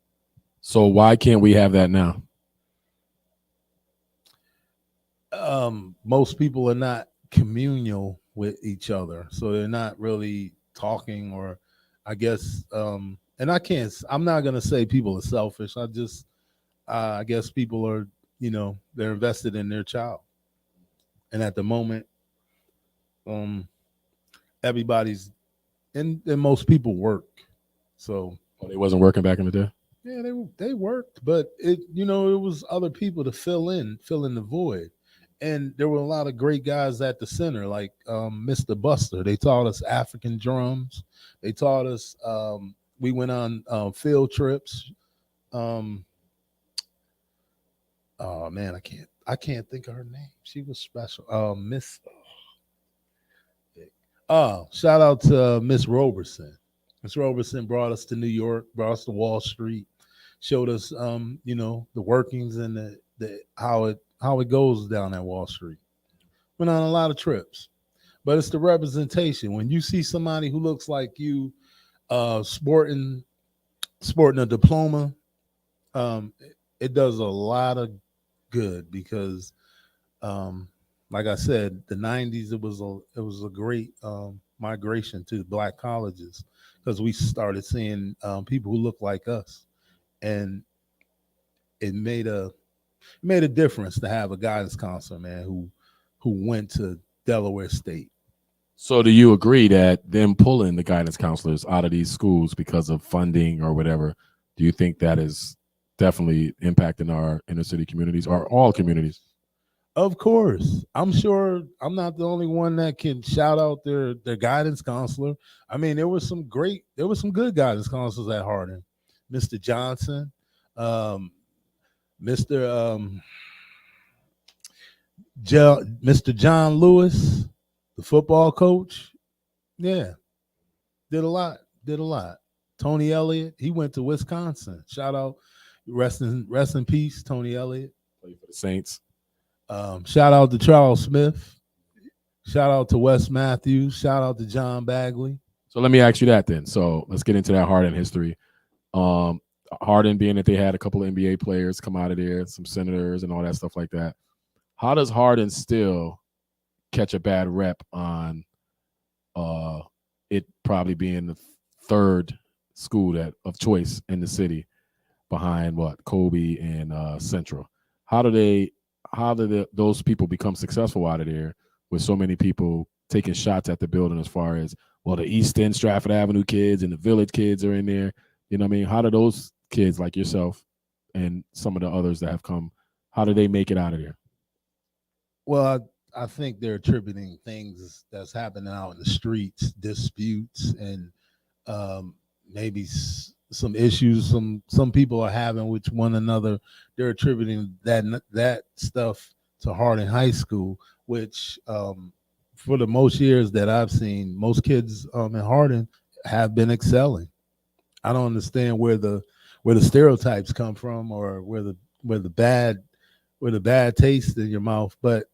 So why can't we have that now? Most people are not communal with each other, so they're not really talking, or I guess, and I'm not gonna say people are selfish. I guess people are, they're invested in their child, and at the moment, um, everybody's and most people work, so Well, it wasn't working back in the day. yeah, they worked, but it was other people to fill in the void. And there were a lot of great guys at the center, like Mr. Buster. They taught us African drums. They taught us. We went on field trips. Um, oh man, I can't think of her name. She was special. Miss. Oh, shout out to Miss Roberson. Miss Roberson brought us to New York, brought us to Wall Street, showed us, the workings and the how it goes down at Wall Street. Went on a lot of trips, but it's the representation. When you see somebody who looks like you, sporting a diploma, it does a lot of good because, like I said, the '90s it was a great migration to black colleges because we started seeing people who look like us, and it made a difference to have a guidance counselor, man, who went to Delaware State. So do you agree that them pulling the guidance counselors out of these schools because of funding or whatever, do you think that is definitely impacting our inner city communities or all communities? Of course, I'm sure I'm not the only one that can shout out their guidance counselor. I mean, there was some good guidance counselors at Harding. Mr. Johnson, um, Mr. Mr. John Lewis, the football coach. Yeah, did a lot. Did a lot. Tony Elliott, he went to Wisconsin. Shout out, rest in peace, Tony Elliott. Play for the Saints. Shout out to Charles Smith. Shout out to Wes Matthews. Shout out to John Bagley. So let me ask you that then. So let's get into that Harden history. Harden, being that they had a couple of NBA players come out of there, some senators and all that stuff like that. How does Harden still catch a bad rep on it probably being the third school of choice in the city behind what Kobe and Central? How did those people become successful out of there with so many people taking shots at the building as far as, well, the East End Stratford Avenue kids and the Village kids are in there. You know what I mean? How do those kids like yourself and some of the others that have come, how do they make it out of there? Well, I think they're attributing things that's happening out in the streets, disputes, and maybe some issues some people are having with one another. They're attributing that stuff to Harding High School, which for the most years that I've seen, most kids in Harding have been excelling. I don't understand where the stereotypes come from, or where the bad taste in your mouth. But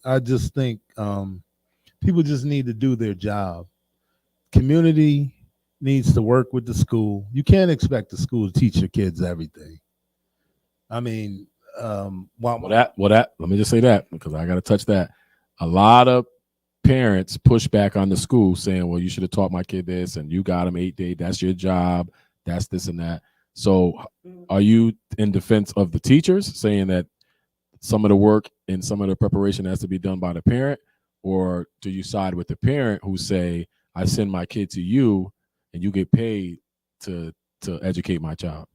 I just think people just need to do their job. Community needs to work with the school. You can't expect the school to teach your kids everything. I mean, let me just say that because I got to touch that. A lot of parents push back on the school saying, well, you should have taught my kid this and you got him 8 days. That's your job. That's this and that. So are you in defense of the teachers saying that some of the work and some of the preparation has to be done by the parent? Or do you side with the parent who say, I send my kid to you and you get paid to educate my child?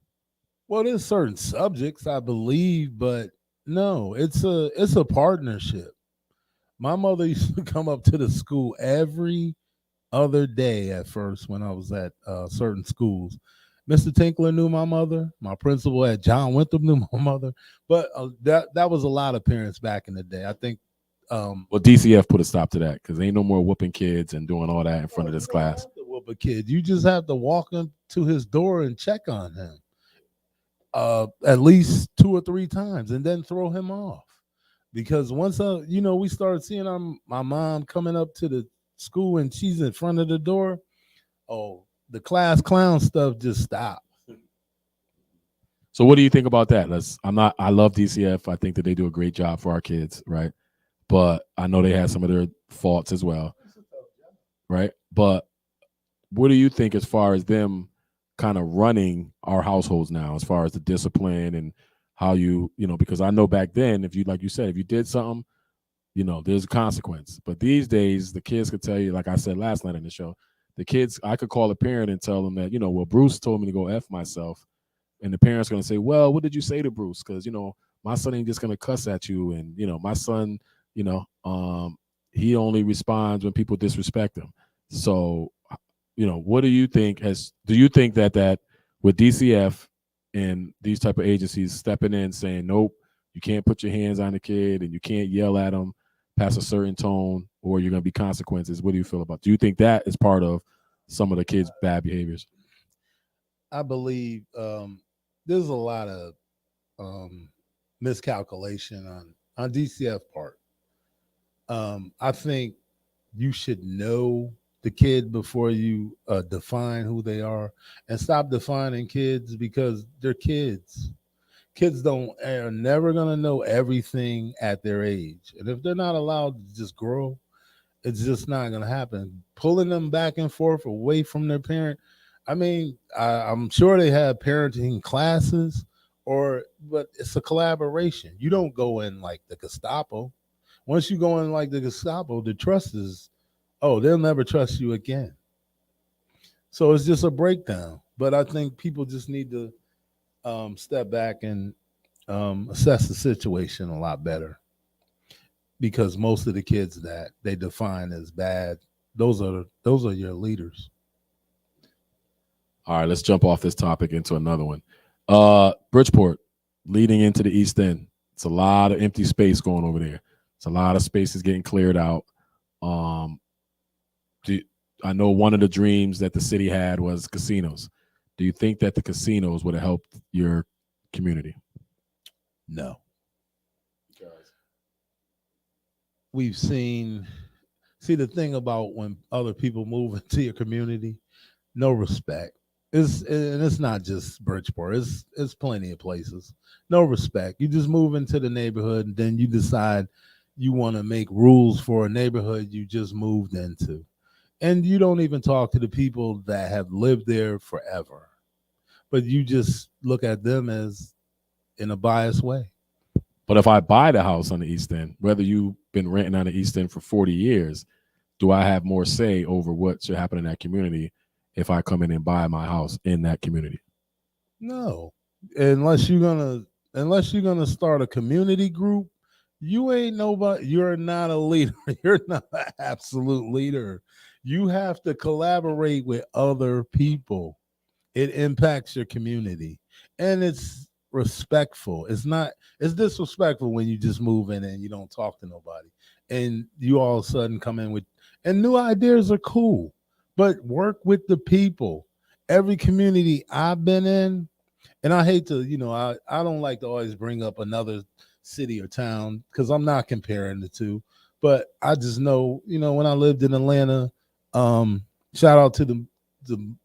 Well, there's certain subjects, I believe, but no, it's a partnership. My mother used to come up to the school every other day at first when I was at certain schools. Mr. Tinkler knew my mother. My principal at John Winthrop knew my mother. But that was a lot of parents back in the day. I think. Well, DCF put a stop to that because ain't no more whooping kids and doing all that in front of this class. Whoop a kid. You just have to walk him to his door and check on him. at least 2 or 3 times, and then throw him off. Because once we started seeing my mom coming up to the school and she's in front of the door, oh, the class clown stuff just stopped. So what do you think about that? I love DCF. I think that they do a great job for our kids, right? But I know they have some of their faults as well, right? But what do you think as far as them kind of running our households now, as far as the discipline and how because I know back then, if you, like you said, if you did something, there's a consequence. But these days, the kids could tell you, like I said last night in the show, the kids, I could call a parent and tell them that, well, Bruce told me to go F myself. And the parent's going to say, well, what did you say to Bruce? Because, my son ain't just going to cuss at you. And, my son, he only responds when people disrespect him. So, what do you think do you think that with DCF and these type of agencies stepping in saying, nope, you can't put your hands on the kid and you can't yell at them past a certain tone or you're going to be consequences? What do you feel about? Do you think that is part of some of the kids' bad behaviors? I believe there's a lot of miscalculation on DCF part. I think you should know the kid before you define who they are, and stop defining kids because they're kids. Kids are never going to know everything at their age. And if they're not allowed to just grow, it's just not going to happen. Pulling them back and forth away from their parent. I mean, I'm sure they have parenting classes, but it's a collaboration. You don't go in like the Gestapo. Once you go in like the Gestapo, the trust is, they'll never trust you again. So it's just a breakdown. But I think people just need to step back and assess the situation a lot better, because most of the kids that they define as bad, those are your leaders. All right, let's jump off this topic into another one. Bridgeport, leading into the East End. It's a lot of empty space going over there. It's a lot of spaces getting cleared out. I know one of the dreams that the city had was casinos. Do you think that the casinos would have helped your community? No. We've seen, the thing about when other people move into your community, no respect. It's not just Bridgeport. It's plenty of places. No respect. You just move into the neighborhood and then you decide you want to make rules for a neighborhood you just moved into. And you don't even talk to the people that have lived there forever. But you just look at them as in a biased way. But if I buy the house on the East End, whether you've been renting on the East End for 40 years, do I have more say over what should happen in that community if I come in and buy my house in that community? No. Unless you're gonna start a community group, you ain't nobody. You're not a leader. You're not an absolute leader. You have to collaborate with other people. It impacts your community, and it's respectful. It's disrespectful when you just move in and you don't talk to nobody, and you all of a sudden come in with, and new ideas are cool, but work with the people. Every community I've been in, and I hate to, I don't like to always bring up another city or town because I'm not comparing the two, but I just know, when I lived in Atlanta, shout out to the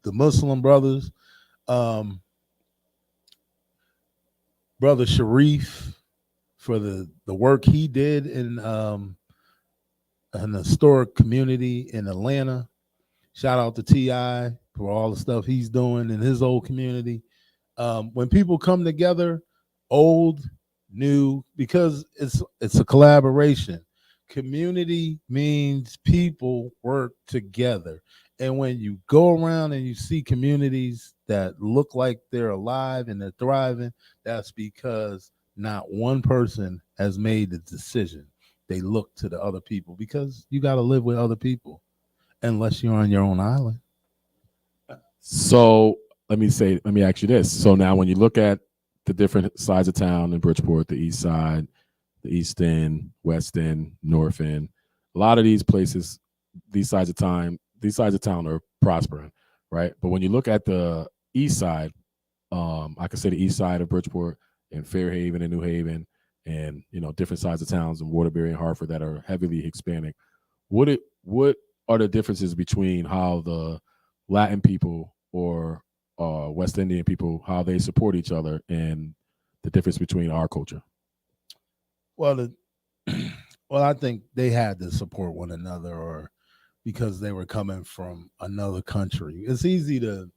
Muslim brothers, Brother Sharif, for the work he did in an historic community in Atlanta. Shout out to T.I. for all the stuff he's doing in his old community. When people come together, old, new, because it's a collaboration. Community means people work together. And when you go around and you see communities that look like they're alive and they're thriving, that's because not one person has made the decision. They look to the other people because you got to live with other people unless you're on your own island. So let me ask you this. So now when you look at the different sides of town in Bridgeport, the East Side, the East End, West End, North End, a lot of these places, these sides of town are prospering, right? But when you look at the East Side, I could say the east side of Bridgeport and Fairhaven and New Haven, and different sides of towns in Waterbury and Hartford that are heavily Hispanic. What are the differences between how the Latin people or West Indian people, how they support each other, and the difference between our culture? Well, well, I think they had to support one another, or because they were coming from another country. It's easy to,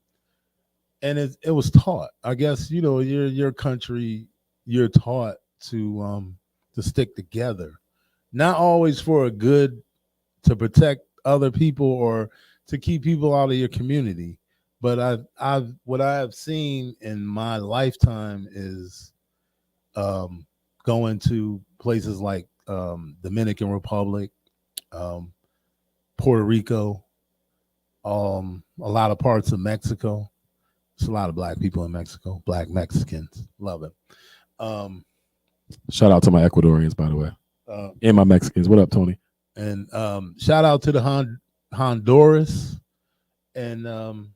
and it was taught. I guess your country, you're taught to stick together, not always for a good, to protect other people or to keep people out of your community. But what I have seen in my lifetime is going to places like Dominican Republic, um, Puerto Rico, a lot of parts of Mexico. There's a lot of black people in Mexico, black Mexicans. Love it. Um, Shout out to my Ecuadorians, by the way, and my Mexicans. What up, Tony? And shout out to the Honduras, and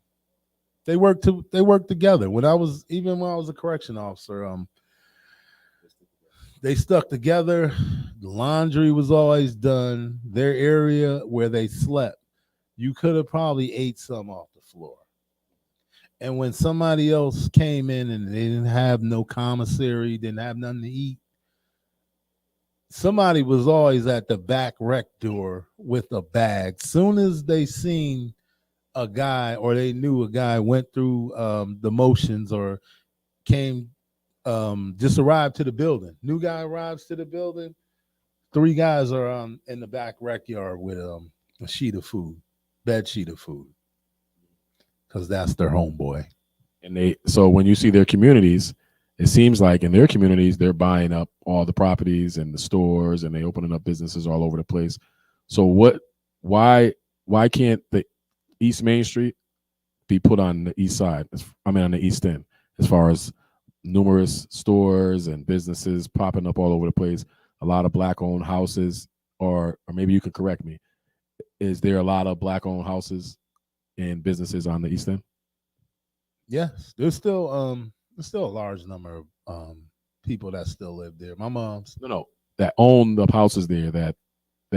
they work together. When I was a correction officer, they stuck together. The laundry was always done. Their area where they slept, you could have probably ate some off the floor. And when somebody else came in and they didn't have no commissary, didn't have nothing to eat, somebody was always at the back rec door with a bag. Soon as they seen a guy, or they knew a guy went through the motions, or came, just arrived to the building. New guy arrives to the building. 3 guys are in the back rec yard with a sheet of food, bed sheet of food, because that's their homeboy. And so when you see their communities, it seems like in their communities they're buying up all the properties and the stores, and they opening up businesses all over the place. So why can't the East Main Street be put on the east side? I mean, on the east end, as far as numerous stores and businesses popping up all over the place, a lot of black-owned houses, or maybe you could correct me. Is there a lot of black-owned houses and businesses on the east end? Yes, there's still a large number of people that still live there. My mom's No, that own the houses there, that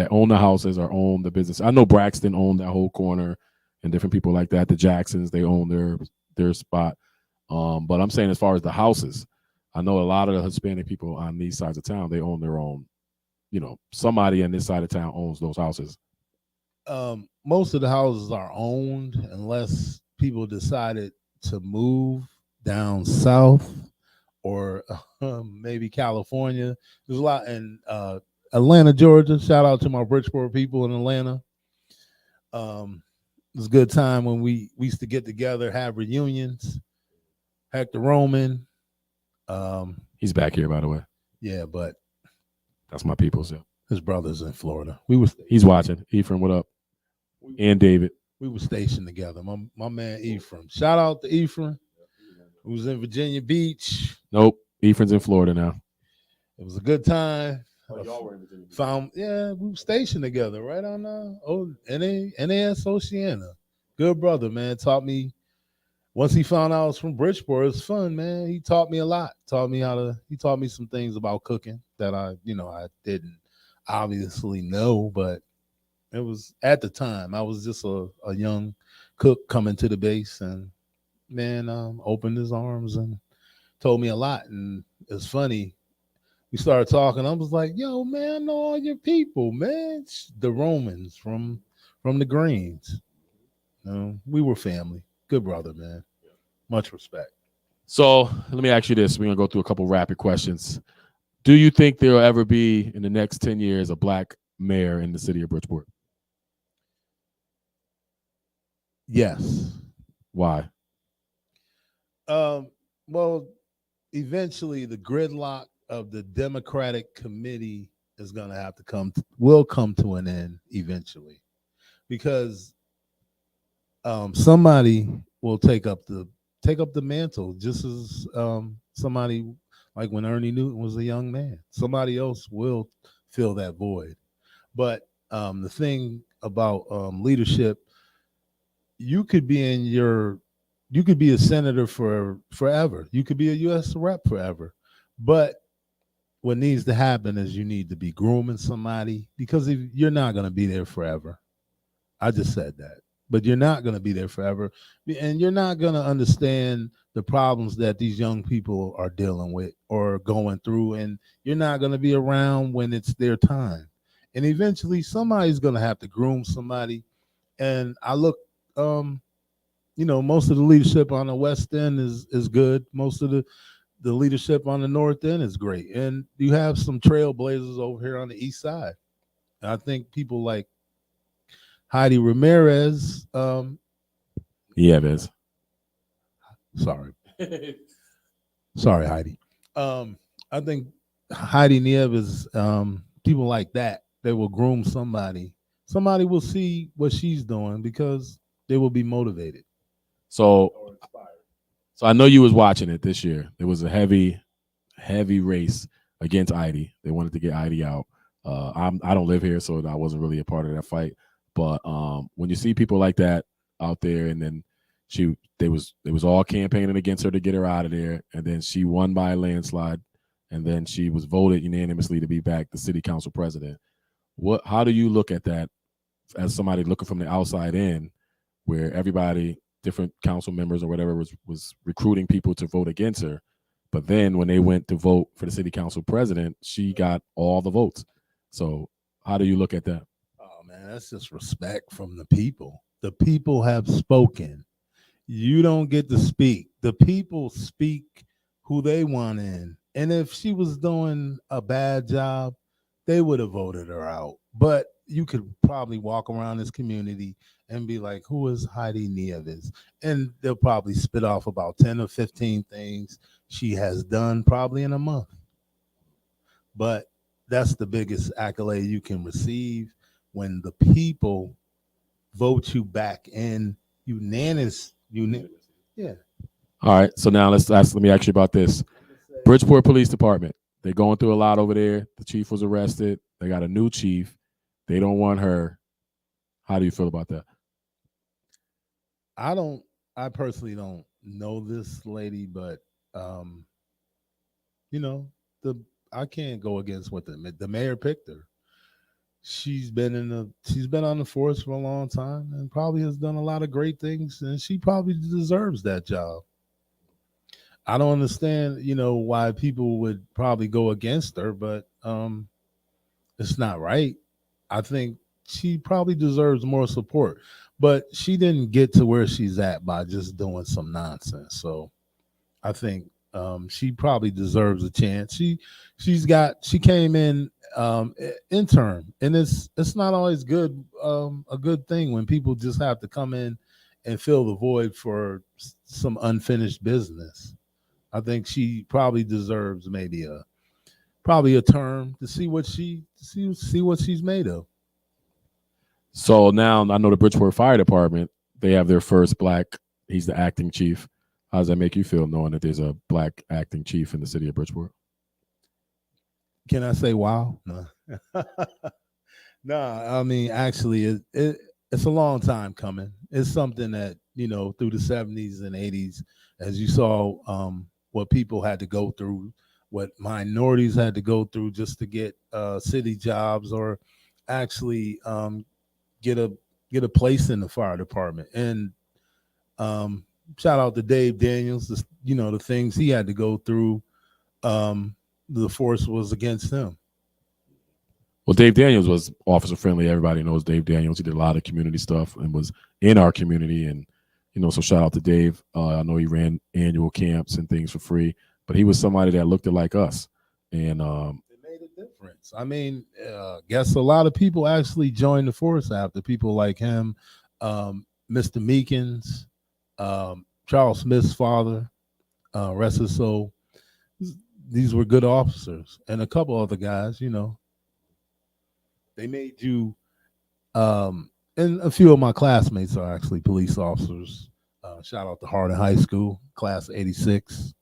own the houses or own the business. I know Braxton owned that whole corner, and different people like that. The Jacksons, they own their spot. But I'm saying, as far as the houses, I know a lot of the Hispanic people on these sides of town, they own their own. Somebody in this side of town owns those houses. Most of the houses are owned, unless people decided to move down south, or maybe California. There's a lot in Atlanta, Georgia. Shout out to my Bridgeport people in Atlanta. It was a good time when we used to get together, have reunions. Hector Roman. He's back here, by the way. Yeah, but that's my people. So his brother's in Florida. He's watching. Ephraim, what up? And David. We were stationed together. My man Ephraim. Shout out to Ephraim, who was in Virginia Beach. Nope, Ephraim's in Florida now. It was a good time. Oh, y'all were in Virginia Beach. We were stationed together right on NAS Oceana. Good brother, man. Taught me. Once he found out I was from Bridgeport, it was fun, man. He taught me a lot. He taught me some things about cooking that I didn't obviously know, but it was, at the time, I was just a young cook coming to the base, and man, opened his arms and told me a lot. And it's funny, we started talking. I was like, yo, man, I know all your people, man. The Romans from the Greens. We were family. Good brother, man. Much respect. So let me ask you this. We're going to go through a couple rapid questions. Do you think there will ever be, in the next 10 years, a black mayor in the city of Bridgeport? Yes. Why? Well, eventually the gridlock of the Democratic committee is going to have to will come to an end eventually, because somebody will take up the mantle, just as somebody like when Ernie Newton was a young man. Somebody else will fill that void. But the thing about leadership, you could be in your you could be a senator for forever. You could be a U.S. rep forever. But what needs to happen is you need to be grooming somebody, because if you're not going to be there forever. I just said that. But you're not going to be there forever. And you're not going to understand the problems that these young people are dealing with or going through. And you're not going to be around when it's their time. And eventually somebody's going to have to groom somebody. And I look, most of the leadership on the West End is good. Most of the leadership on the North End is great. And you have some trailblazers over here on the East Side. And I think people like Heidi Ramirez. Yeah, Biz. Sorry, Heidi. I think Heidi Nieves, people like that, they will groom somebody. Somebody will see what she's doing because they will be motivated. So I know you was watching it this year. There was a heavy race against Heidi. They wanted to get Heidi out. I don't live here, so I wasn't really a part of that fight. But when you see people like that out there, and then they was all campaigning against her to get her out of there, and then she won by a landslide, and then she was voted unanimously to be back the city council president. How do you look at that as somebody looking from the outside in, where everybody, different council members or whatever, was recruiting people to vote against her, but then when they went to vote for the city council president, she got all the votes? So how do you look at that? Oh man, that's just respect from the people. The people have spoken. You don't get to speak. The people speak who they want in. And if she was doing a bad job, they would have voted her out. But you could probably walk around this community and be like, who is Heidi Nieves? And they'll probably spit off about 10 or 15 things she has done probably in a month. But that's the biggest accolade you can receive, when the people vote you back in unanimous. Yeah. All right. So now let me ask you about this. Bridgeport Police Department. They're going through a lot over there. The chief was arrested. They got a new chief. They don't want her. How do you feel about that? I personally don't know this lady, but I can't go against what the mayor picked her. She's been on the force for a long time and probably has done a lot of great things, and she probably deserves that job. I don't understand, why people would probably go against her, but it's not right. I think she probably deserves more support, but she didn't get to where she's at by just doing some nonsense. So I think she probably deserves a chance. She came in intern, and it's not always good a good thing when people just have to come in and fill the void for some unfinished business. I think she probably deserves maybe a term to see what she's made of. So now I know the Bridgeport Fire Department, they have their first black, he's the acting chief. How does that make you feel, knowing that there's a black acting chief in the city of Bridgeport? Can I say wow? No. No, I mean, actually, it's a long time coming. It's something that, through the 70s and 80s, as you saw, what people had to go through, what minorities had to go through just to get city jobs, or actually get a place in the fire department. And shout out to Dave Daniels, the things he had to go through. The force was against him. Well, Dave Daniels was officer friendly. Everybody knows Dave Daniels. He did a lot of community stuff and was in our community. And, so shout out to Dave. I know he ran annual camps and things for free, but he was somebody that looked like us. And it made a difference. I mean, guess a lot of people actually joined the force after people like him, Mr. Meekins, Charles Smith's father, rest his soul. These were good officers, and a couple other guys, they made you, and a few of my classmates are actually police officers. Shout out to Hardin High School, class 86.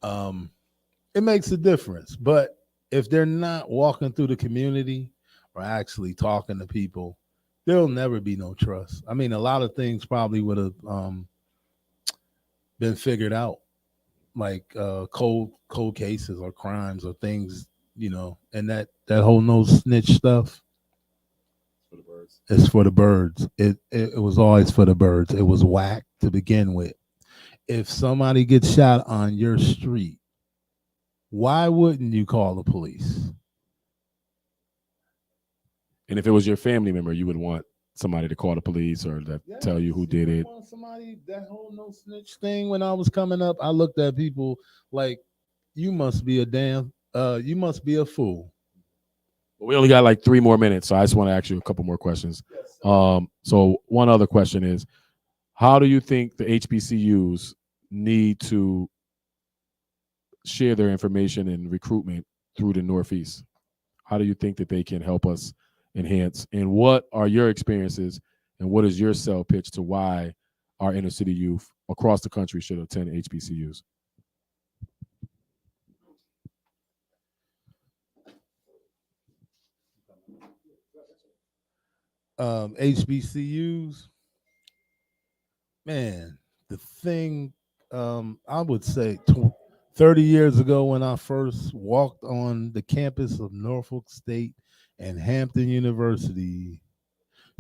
It makes a difference, but if they're not walking through the community or actually talking to people, there'll never be no trust. I mean, a lot of things probably would have been figured out, like cold cases or crimes or things, and that whole no snitch stuff For the birds. is for the birds. It was always for the birds. It was whack to begin with. If somebody gets shot on your street, why wouldn't you call the police? And if it was your family member, you would want somebody to call the police or to tell you who did it. Somebody, that whole no snitch thing, when I was coming up, I looked at people like, you must be you must be a fool. But we only got like 3 more minutes, so I just want to ask you a couple more questions. So one other question is, how do you think the HBCUs need to share their information and recruitment through the Northeast? How do you think that they can help us enhance? And what are your experiences and what is your sell pitch to why our inner city youth across the country should attend HBCUs? HBCUs, man, the thing, I would say 30 years ago when I first walked on the campus of Norfolk State and Hampton University.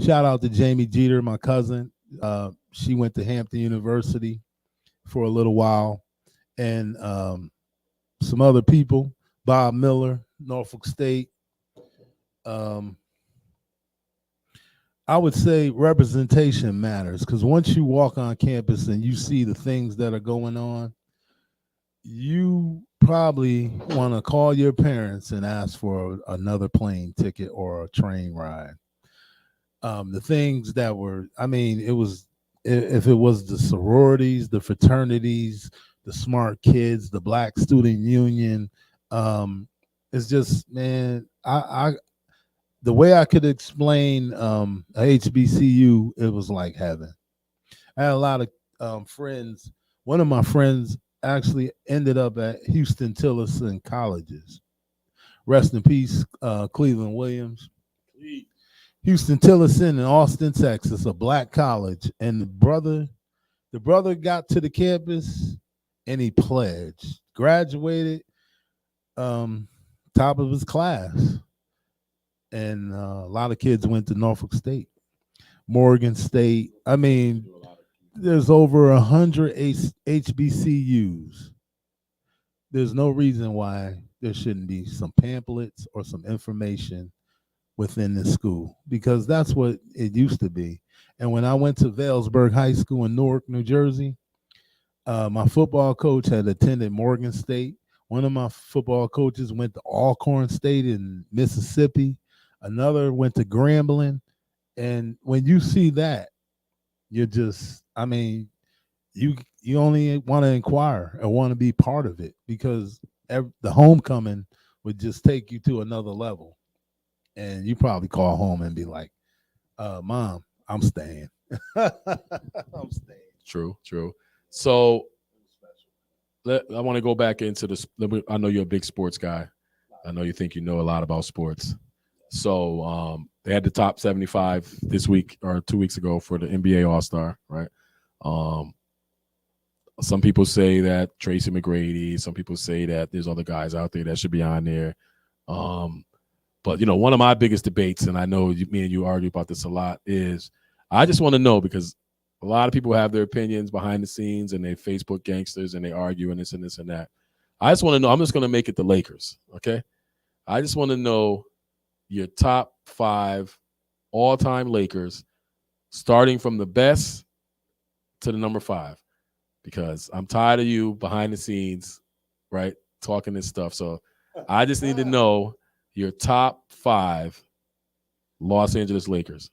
Shout out to Jamie Jeter, my cousin. She went to Hampton University for a little while, and some other people, Bob Miller, Norfolk State. I would say representation matters, because once you walk on campus and you see the things that are going on, you probably want to call your parents and ask for another plane ticket or a train ride. The things that were, I mean, it was, if it was the sororities, the fraternities, the smart kids, the Black Student Union, it's just, man, I the way I could explain HBCU, it was like heaven. I had a lot of friends. One of my friends actually ended up at Houston Tillotson Colleges. Rest in peace, Cleveland Williams. Houston Tillotson in Austin, Texas, a black college. And the brother got to the campus and he pledged, graduated, top of his class. And a lot of kids went to Norfolk State, Morgan State. I mean, there's over 100 HBCUs. There's no reason why there shouldn't be some pamphlets or some information within the school, because that's what it used to be. And when I went to Vailsburg High School in Newark, New Jersey, my football coach had attended Morgan State. One of my football coaches went to Alcorn State in Mississippi. Another went to Grambling. And when you see that, you're just, I mean, you only want to inquire and want to be part of it, because the homecoming would just take you to another level. And you probably call home and be like, Mom, I'm staying. I'm staying. True. So I want to go back into this. I know you're a big sports guy. I know you think you know a lot about sports. So they had the top 75 this week or 2 weeks ago for the NBA All-Star, right? Some people say that Tracy McGrady. Some people say that there's other guys out there that should be on there. But, one of my biggest debates, and I know me and you argue about this a lot, is I just want to know, because a lot of people have their opinions behind the scenes and they Facebook gangsters and they argue and this and this and that. I just want to know. I'm just going to make it the Lakers, okay? I just want to know your top 5 all-time Lakers, starting from the best to the number 5, because I'm tired of you behind the scenes, right, talking this stuff. So I just need to know your top 5 Los Angeles Lakers.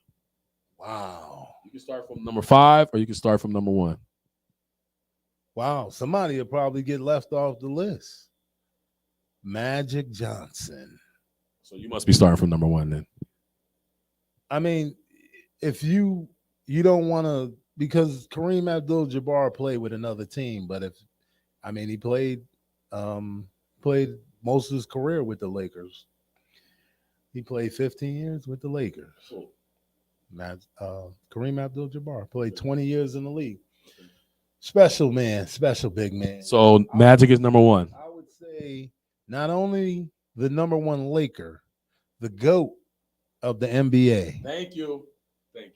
Wow. You can start from number 5 or you can start from number 1. Wow. Somebody will probably get left off the list. Magic Johnson. So you must be starting from number 1 then. I mean, if you don't want to, because Kareem Abdul-Jabbar played with another team, but he played most of his career with the Lakers. He played 15 years with the Lakers. Kareem Abdul-Jabbar played 20 years in the league. Special man, special big man. So Magic is number one. I would say not only the number one Laker, the GOAT of the NBA. Thank you. Okay.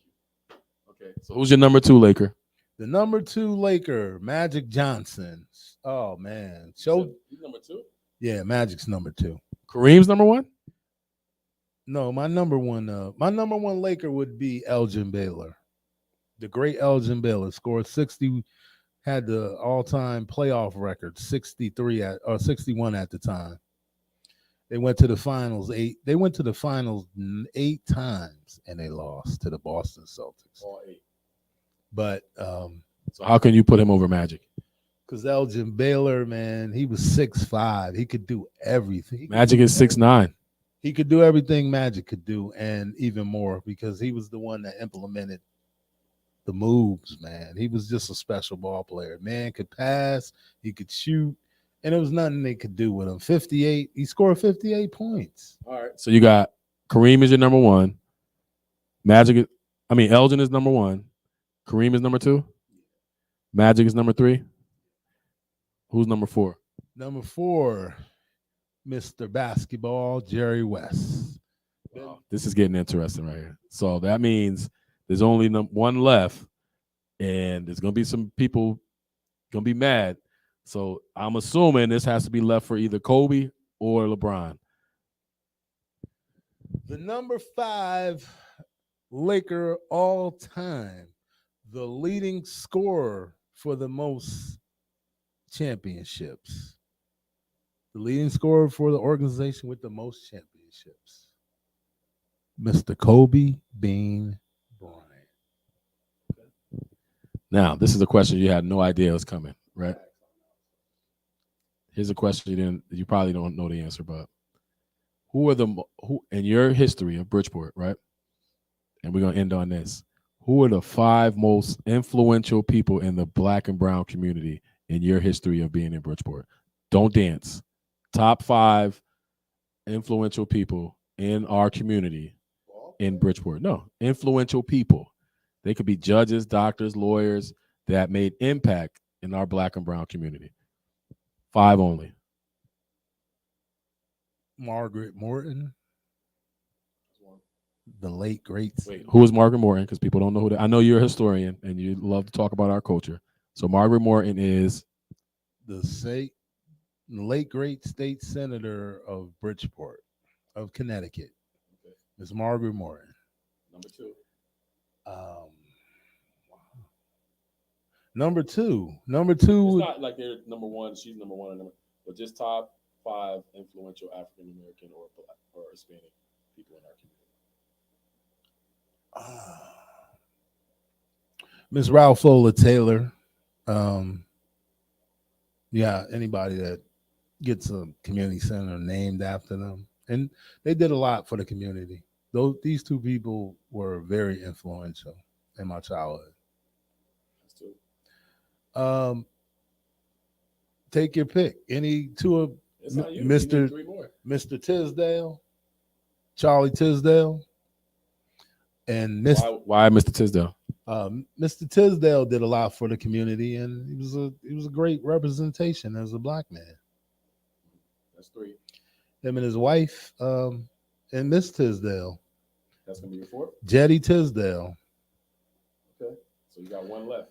So who's your number two Laker? The number two Laker, Magic Johnson. Oh man. He's number two? Yeah, Magic's number two. Kareem's number one? No, my number one Laker would be Elgin Baylor. The great Elgin Baylor scored 60, had the all-time playoff record, 61 at the time. They went to the finals eight times and they lost to the Boston Celtics. All eight. But so how can you put him over Magic? Because Elgin Baylor, man, he was 6'5". He could do everything. Magic is 6'9". He could do everything Magic could do and even more because he was the one that implemented the moves, man. He was just a special ball player. Man could pass, he could shoot, and there was nothing they could do with him. 58, he scored 58 points. All right. So you got Kareem is your number one. Elgin is number one. Kareem is number two. Magic is number three. Who's number four? Number four, Mr. Basketball, Jerry West. Wow. This is getting interesting right here. So that means there's only one left, and there's going to be some people going to be mad. So I'm assuming this has to be left for either Kobe or LeBron. The number 5 Laker all time, the leading scorer for the most championships. The leading scorer for the organization with the most championships. Mr. Kobe Bean Bryant. Now, this is a question you had no idea was coming, right? Here's a question you probably don't know the answer, but who in your history of Bridgeport, right? And we're gonna end on this. Who are the 5 most influential people in the Black and Brown community in your history of being in Bridgeport? Don't dance. Top 5 influential people in our community in Bridgeport. No, influential people. They could be judges, doctors, lawyers that made impact in our Black and Brown community. 5 only. Margaret Morton. The late great. Wait, who is Margaret Morton? Because people don't know who that. I know you're a historian and you love to talk about our culture. So Margaret Morton is the late great state senator of Bridgeport, of Connecticut. Okay. Ms. Margaret Morton. Number 2. Number two. It's not like they're number 1. She's number 1, but just top 5 influential African American or Black or Hispanic people in our community. Miss Ralph Ola Taylor. Anybody that gets a community center named after them, and they did a lot for the community. These 2 people were very influential in my childhood. Take your pick. Any 2 of Mr. Tisdale, Charlie Tisdale, and why Mr. Tisdale? Mr. Tisdale did a lot for the community, and he was a great representation as a Black man. That's 3. Him and his wife, and Miss Tisdale. That's gonna be your 4th? Jetty Tisdale. Okay, so you got 1 left.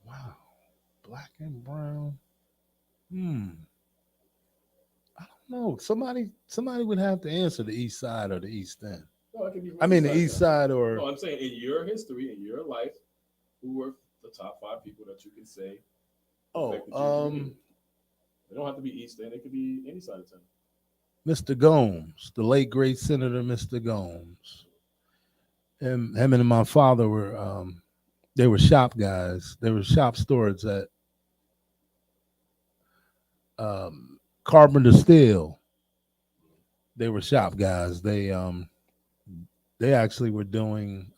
Wow, Black and Brown. I don't know. Somebody would have to answer the East Side or the East End. No, it could be the East Side or. No, I'm saying in your history, in your life, who were the top 5 people that you can say? They don't have to be East End. It could be any side of town. Mr. Gomes, the late great Senator Mr. Gomes. Him and my father were they were shop guys. They were shop stewards at Carpenter Steel. They were shop guys. They actually were doing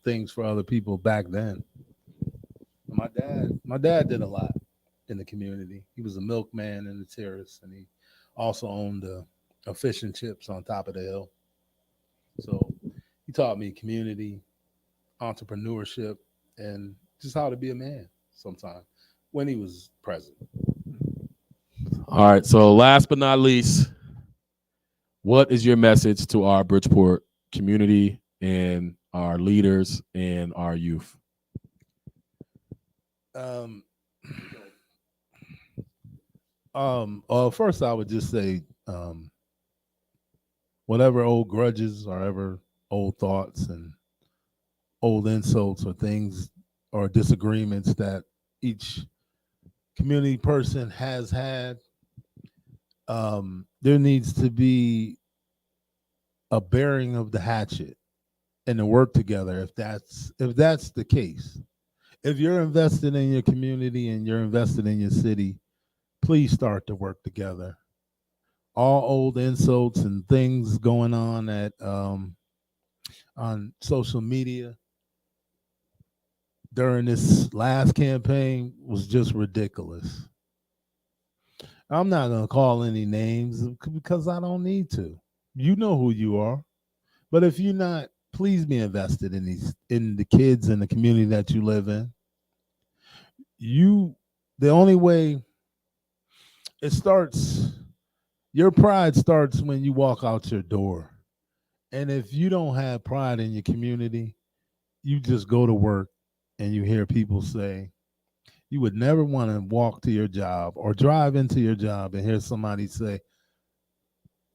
things for other people back then. My dad did a lot in the community. He was a milkman in the Terrace, and he Also owned a fish and chips on top of the hill. So he taught me community, entrepreneurship, and just how to be a man sometimes when he was present. All right. So last but not least, what is your message to our Bridgeport community and our leaders and our youth? First I would just say, whatever old grudges or ever old thoughts and old insults or things or disagreements that each community person has had, there needs to be a bearing of the hatchet and to work together if that's the case. If you're invested in your community and you're invested in your city, please start to work together. All old insults and things going on at on social media during this last campaign was just ridiculous. I'm not going to call any names because I don't need to. You know who you are. But if you're not, please be invested in the kids and the community that you live in. The only way it starts, your pride starts when you walk out your door. And if you don't have pride in your community, you just go to work and you hear people say, you would never want to walk to your job or drive into your job and hear somebody say,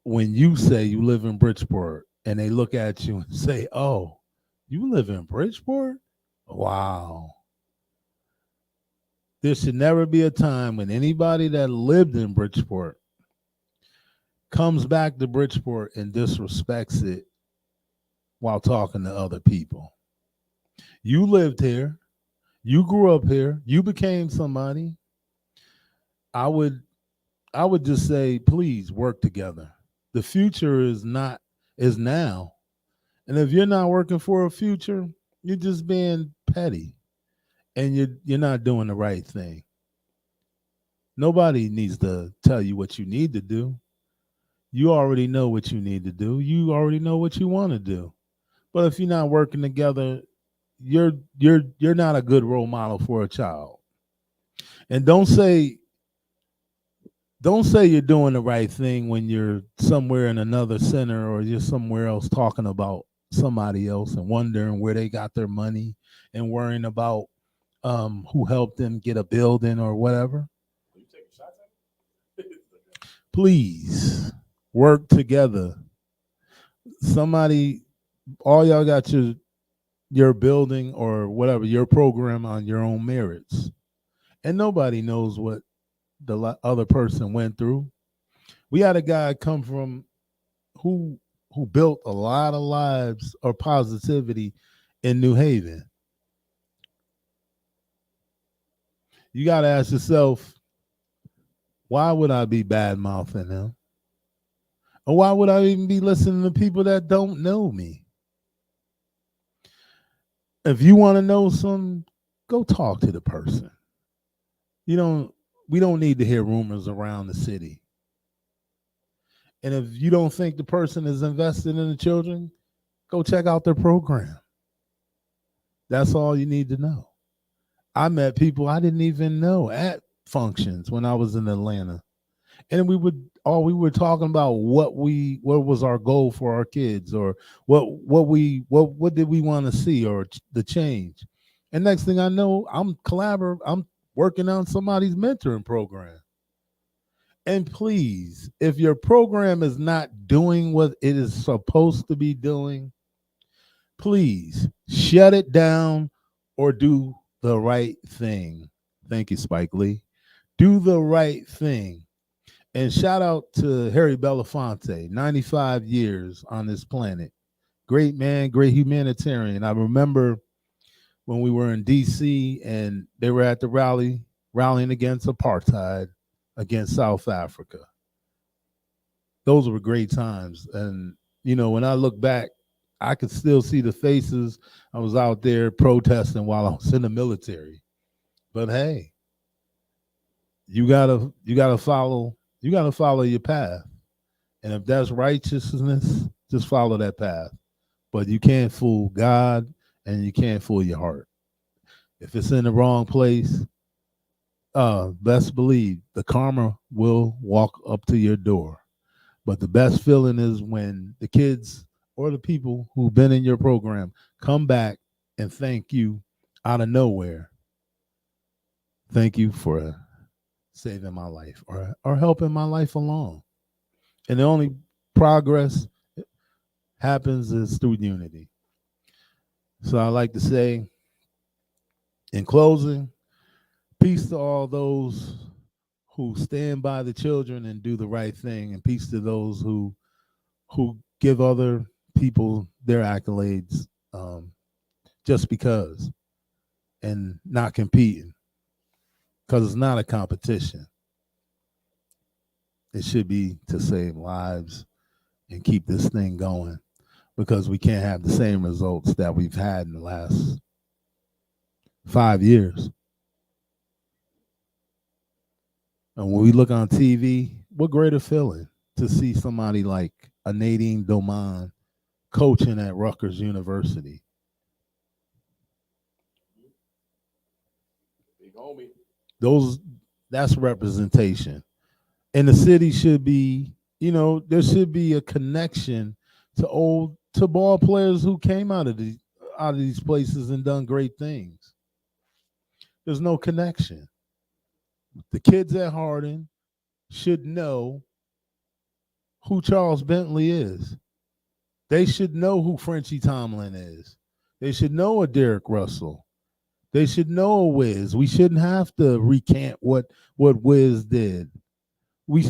when you say you live in Bridgeport, and they look at you and say, oh, you live in Bridgeport? Wow. There should never be a time when anybody that lived in Bridgeport comes back to Bridgeport and disrespects it while talking to other people. You lived here. You grew up here. You became somebody. I would just say, please work together. The future is now. And if you're not working for a future, you're just being petty and you're not doing the right thing. Nobody needs to tell you what you need to do. You already know what you need to do. You already know what you want to do. But if you're not working together, you're not a good role model for a child. And don't say you're doing the right thing when you're somewhere in another center or you're somewhere else talking about somebody else and wondering where they got their money and worrying about who helped them get a building or whatever. Please work together. All y'all got your building or whatever, your program on your own merits. And nobody knows what the other person went through. We had a guy come from who built a lot of lives or positivity in New Haven. You got to ask yourself, why would I be bad mouthing him? Or why would I even be listening to people that don't know me? If you want to know something, go talk to the person. We don't need to hear rumors around the city. And if you don't think the person is invested in the children, go check out their program. That's all you need to know. I met people I didn't even know at functions when I was in Atlanta. And we were talking about what was our goal for our kids, or what did we want to see, or the change. And next thing I know, I'm working on somebody's mentoring program. And please, if your program is not doing what it is supposed to be doing, please shut it down or do the right thing. Thank you, Spike Lee. Do the right thing. And shout out to Harry Belafonte, 95 years on this planet. Great man, great humanitarian. I remember when we were in D.C. and they were at the rallying against apartheid, against South Africa. Those were great times. And, when I look back, I could still see the faces. I was out there protesting while I was in the military. But hey, you gotta follow You got to follow your path. And if that's righteousness, just follow that path. But you can't fool God and you can't fool your heart. If it's in the wrong place, best believe the karma will walk up to your door. But the best feeling is when the kids or the people who've been in your program come back and thank you out of nowhere. Thank you for saving my life or helping my life along. And the only progress happens is through unity. So I like to say, in closing, peace to all those who stand by the children and do the right thing, and peace to those who give other people their accolades just because and not competing, because it's not a competition. It should be to save lives and keep this thing going, because we can't have the same results that we've had in the last 5 years. And when we look on TV, what greater feeling to see somebody like a Nadine Doman coaching at Rutgers University. Big homie. That's representation. And the city should be, there should be a connection to ball players who came out of these places and done great things. There's no connection. The kids at Harding should know who Charles Bentley is. They should know who Frenchie Tomlin is. They should know a Derek Russell. They should know a Wiz. We shouldn't have to recant what Wiz did.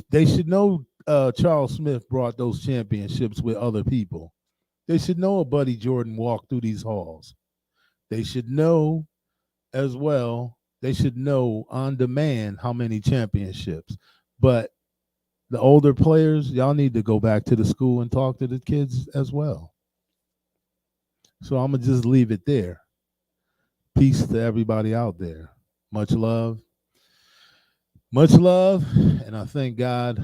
They should know Charles Smith brought those championships with other people. They should know a Buddy Jordan walked through these halls. They should know as well. They should know on demand how many championships. But the older players, y'all need to go back to the school and talk to the kids as well. So I'm going to just leave it there. Peace to everybody out there. Much love. Much love. And I thank God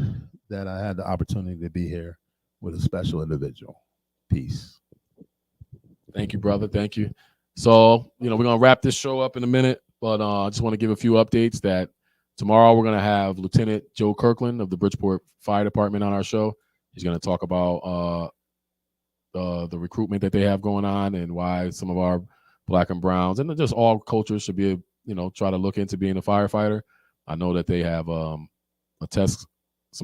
that I had the opportunity to be here with a special individual. Peace. Thank you, brother. Thank you. So, we're going to wrap this show up in a minute, but I just want to give a few updates that tomorrow we're going to have Lieutenant Joe Kirkland of the Bridgeport Fire Department on our show. He's going to talk about the recruitment that they have going on and why some of our Black and browns and just all cultures should be, try to look into being a firefighter. I know that they have some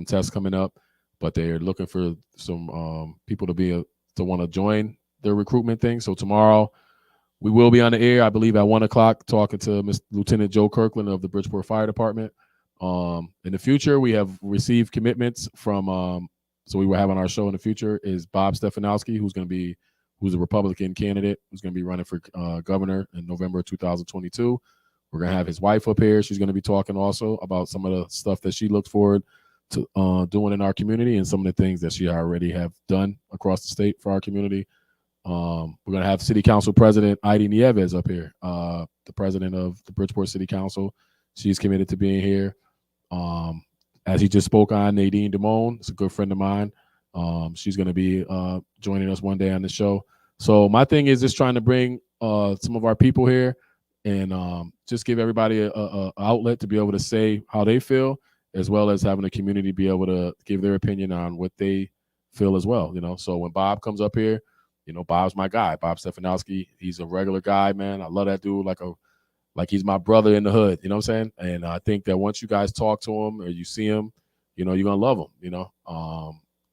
tests coming up, but they're looking for some people to want to join their recruitment thing. So tomorrow we will be on the air, I believe, at 1:00 talking to Lieutenant Joe Kirkland of the Bridgeport Fire Department. In the future, we have received commitments from. So we will have on our show in the future is Bob Stefanowski, who's a Republican candidate who's going to be running for governor in November 2022. We're going to have his wife up here. She's going to be talking also about some of the stuff that she looks forward to doing in our community and some of the things that she already have done across the state for our community. We're going to have City Council President Heidi Nieves up here, the president of the Bridgeport City Council. She's committed to being here. As he just spoke on, Nadine Damone, it's a good friend of mine. She's going to be joining us one day on the show. So my thing is just trying to bring some of our people here and just give everybody a outlet to be able to say how they feel, as well as having the community be able to give their opinion on what they feel as well. So when Bob comes up here, Bob's my guy. Bob Stefanowski, he's a regular guy, man. I love that dude like he's my brother in the hood, you know what I'm saying? And I think that once you guys talk to him or you see him, you're going to love him,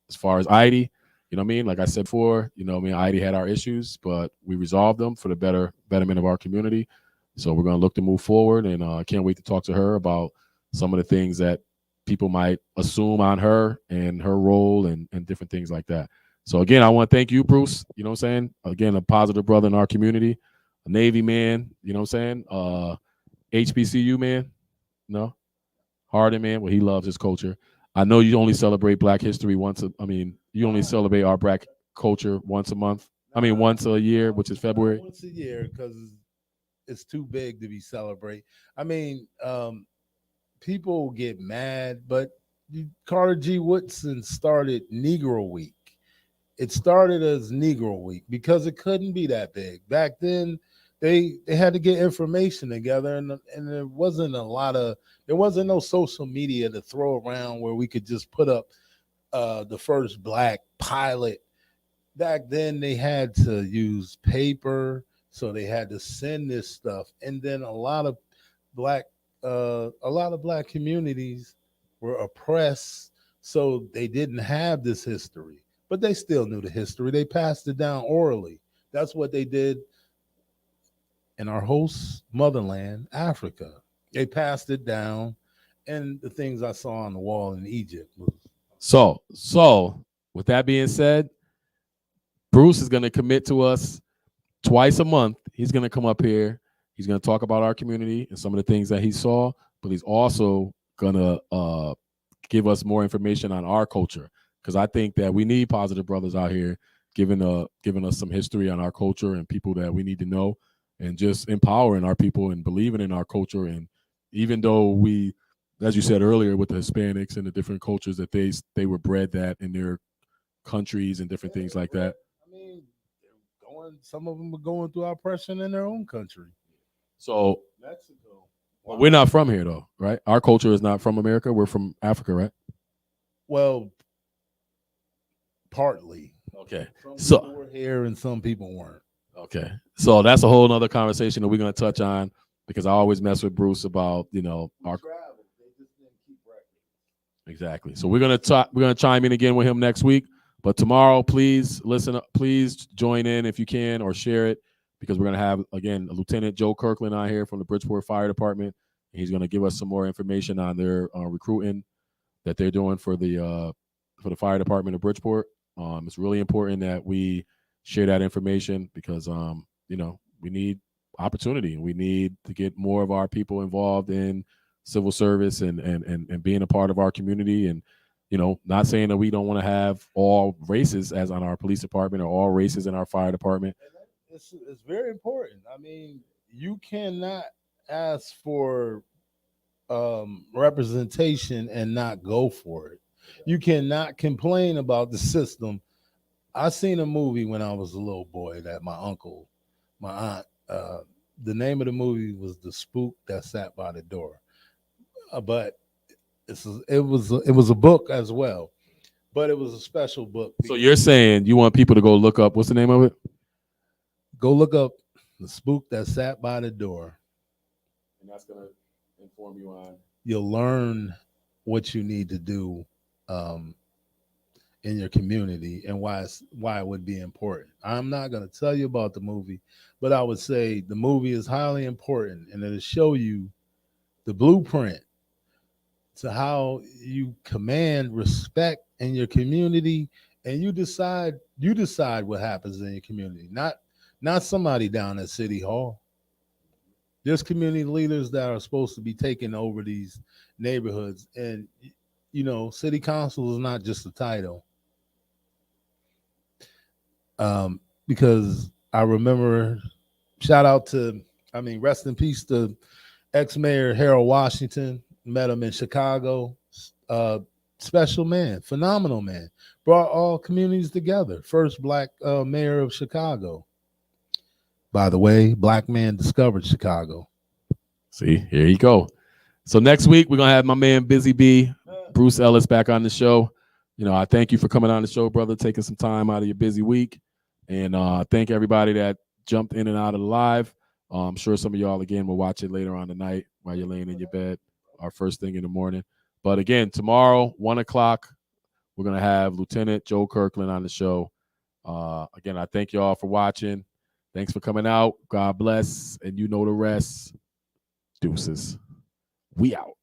As far as Heidi, you know what I mean? Like I said before, Heidi had our issues, but we resolved them for the betterment of our community. So we're going to look to move forward, and I can't wait to talk to her about some of the things that people might assume on her and her role and different things like that. So again, I want to thank you, Bruce, you know what I'm saying? Again, a positive brother in our community. A Navy man, you know what I'm saying? HBCU man, Harding man, well, he loves his culture. I know you only celebrate Black History you only celebrate our Black culture once a year, which is February. Once a year, because it's too big to be celebrated. People get mad, but Carter G. Woodson started Negro Week. It started as Negro Week because it couldn't be that big back then. They had to get information together, and there wasn't no social media to throw around where we could just put up the first black pilot. Back then they had to use paper, so they had to send this stuff, and then black a lot of black communities were oppressed, so they didn't have this history, but they still knew the history. They passed it down orally. That's what they did in our host motherland, Africa. They passed it down, and the things I saw on the wall in Egypt was So with that being said, Bruce is going to commit to us twice a month. He's going to come up here. He's going to talk about our community and some of the things that he saw, but he's also going to give us more information on our culture, because I think that we need positive brothers out here giving us some history on our culture and people that we need to know, and just empowering our people and believing in our culture. And even though we, as you said earlier, with the Hispanics and the different cultures that they were bred that in their countries and different things like that. I mean, some of them were going through oppression in their own country. So Mexico. well, we're not from here though, right? Our culture is not from America. We're from Africa, right? Well, partly. Okay. Some people were here and some people weren't. Okay. So that's a whole nother conversation that we're going to touch on, because I always mess with Bruce about, our travel. They just didn't keep records. Exactly. So we're gonna chime in again with him next week. But tomorrow, please listen. Please join in if you can, or share it, because we're gonna have again Lieutenant Joe Kirkland on here from the Bridgeport Fire Department. And he's gonna give us some more information on their recruiting that they're doing for the fire department of Bridgeport. It's really important that we share that information, because we need opportunity, and we need to get more of our people involved in civil service and being a part of our community. And not saying that we don't want to have all races as on our police department or all races in our fire department. It's very important. I mean, you cannot ask for representation and not go for it. You cannot complain about the system. I seen a movie when I was a little boy that my aunt, the name of the movie was The Spook That Sat by the Door. But it was a book as well, but it was a special book. So you're saying you want people to go look up, what's the name of it? Go look up The Spook That Sat by the Door. And that's going to inform you on. You'll learn what you need to do in your community and why it would be important. I'm not going to tell you about the movie, but I would say the movie is highly important, and it'll show you the blueprint to how you command respect in your community, and you decide what happens in your community, not somebody down at City Hall. There's community leaders that are supposed to be taking over these neighborhoods, and city council is not just a title. Because I remember, rest in peace to ex-mayor Harold Washington. Met him in Chicago. Special man, phenomenal man. Brought all communities together. First black mayor of Chicago. By the way, black man discovered Chicago. See, here you go. So next week we're gonna have my man Busy B, Bruce Ellis, back on the show. I thank you for coming on the show, brother, taking some time out of your busy week, and thank everybody that jumped in and out of the live. I'm sure some of y'all again will watch it later on tonight while you're laying in your bed, our first thing in the morning. But again, tomorrow, 1:00, we're going to have Lieutenant Joe Kirkland on the show. Again, I thank y'all for watching. Thanks for coming out. God bless. And you know the rest. Deuces. We out.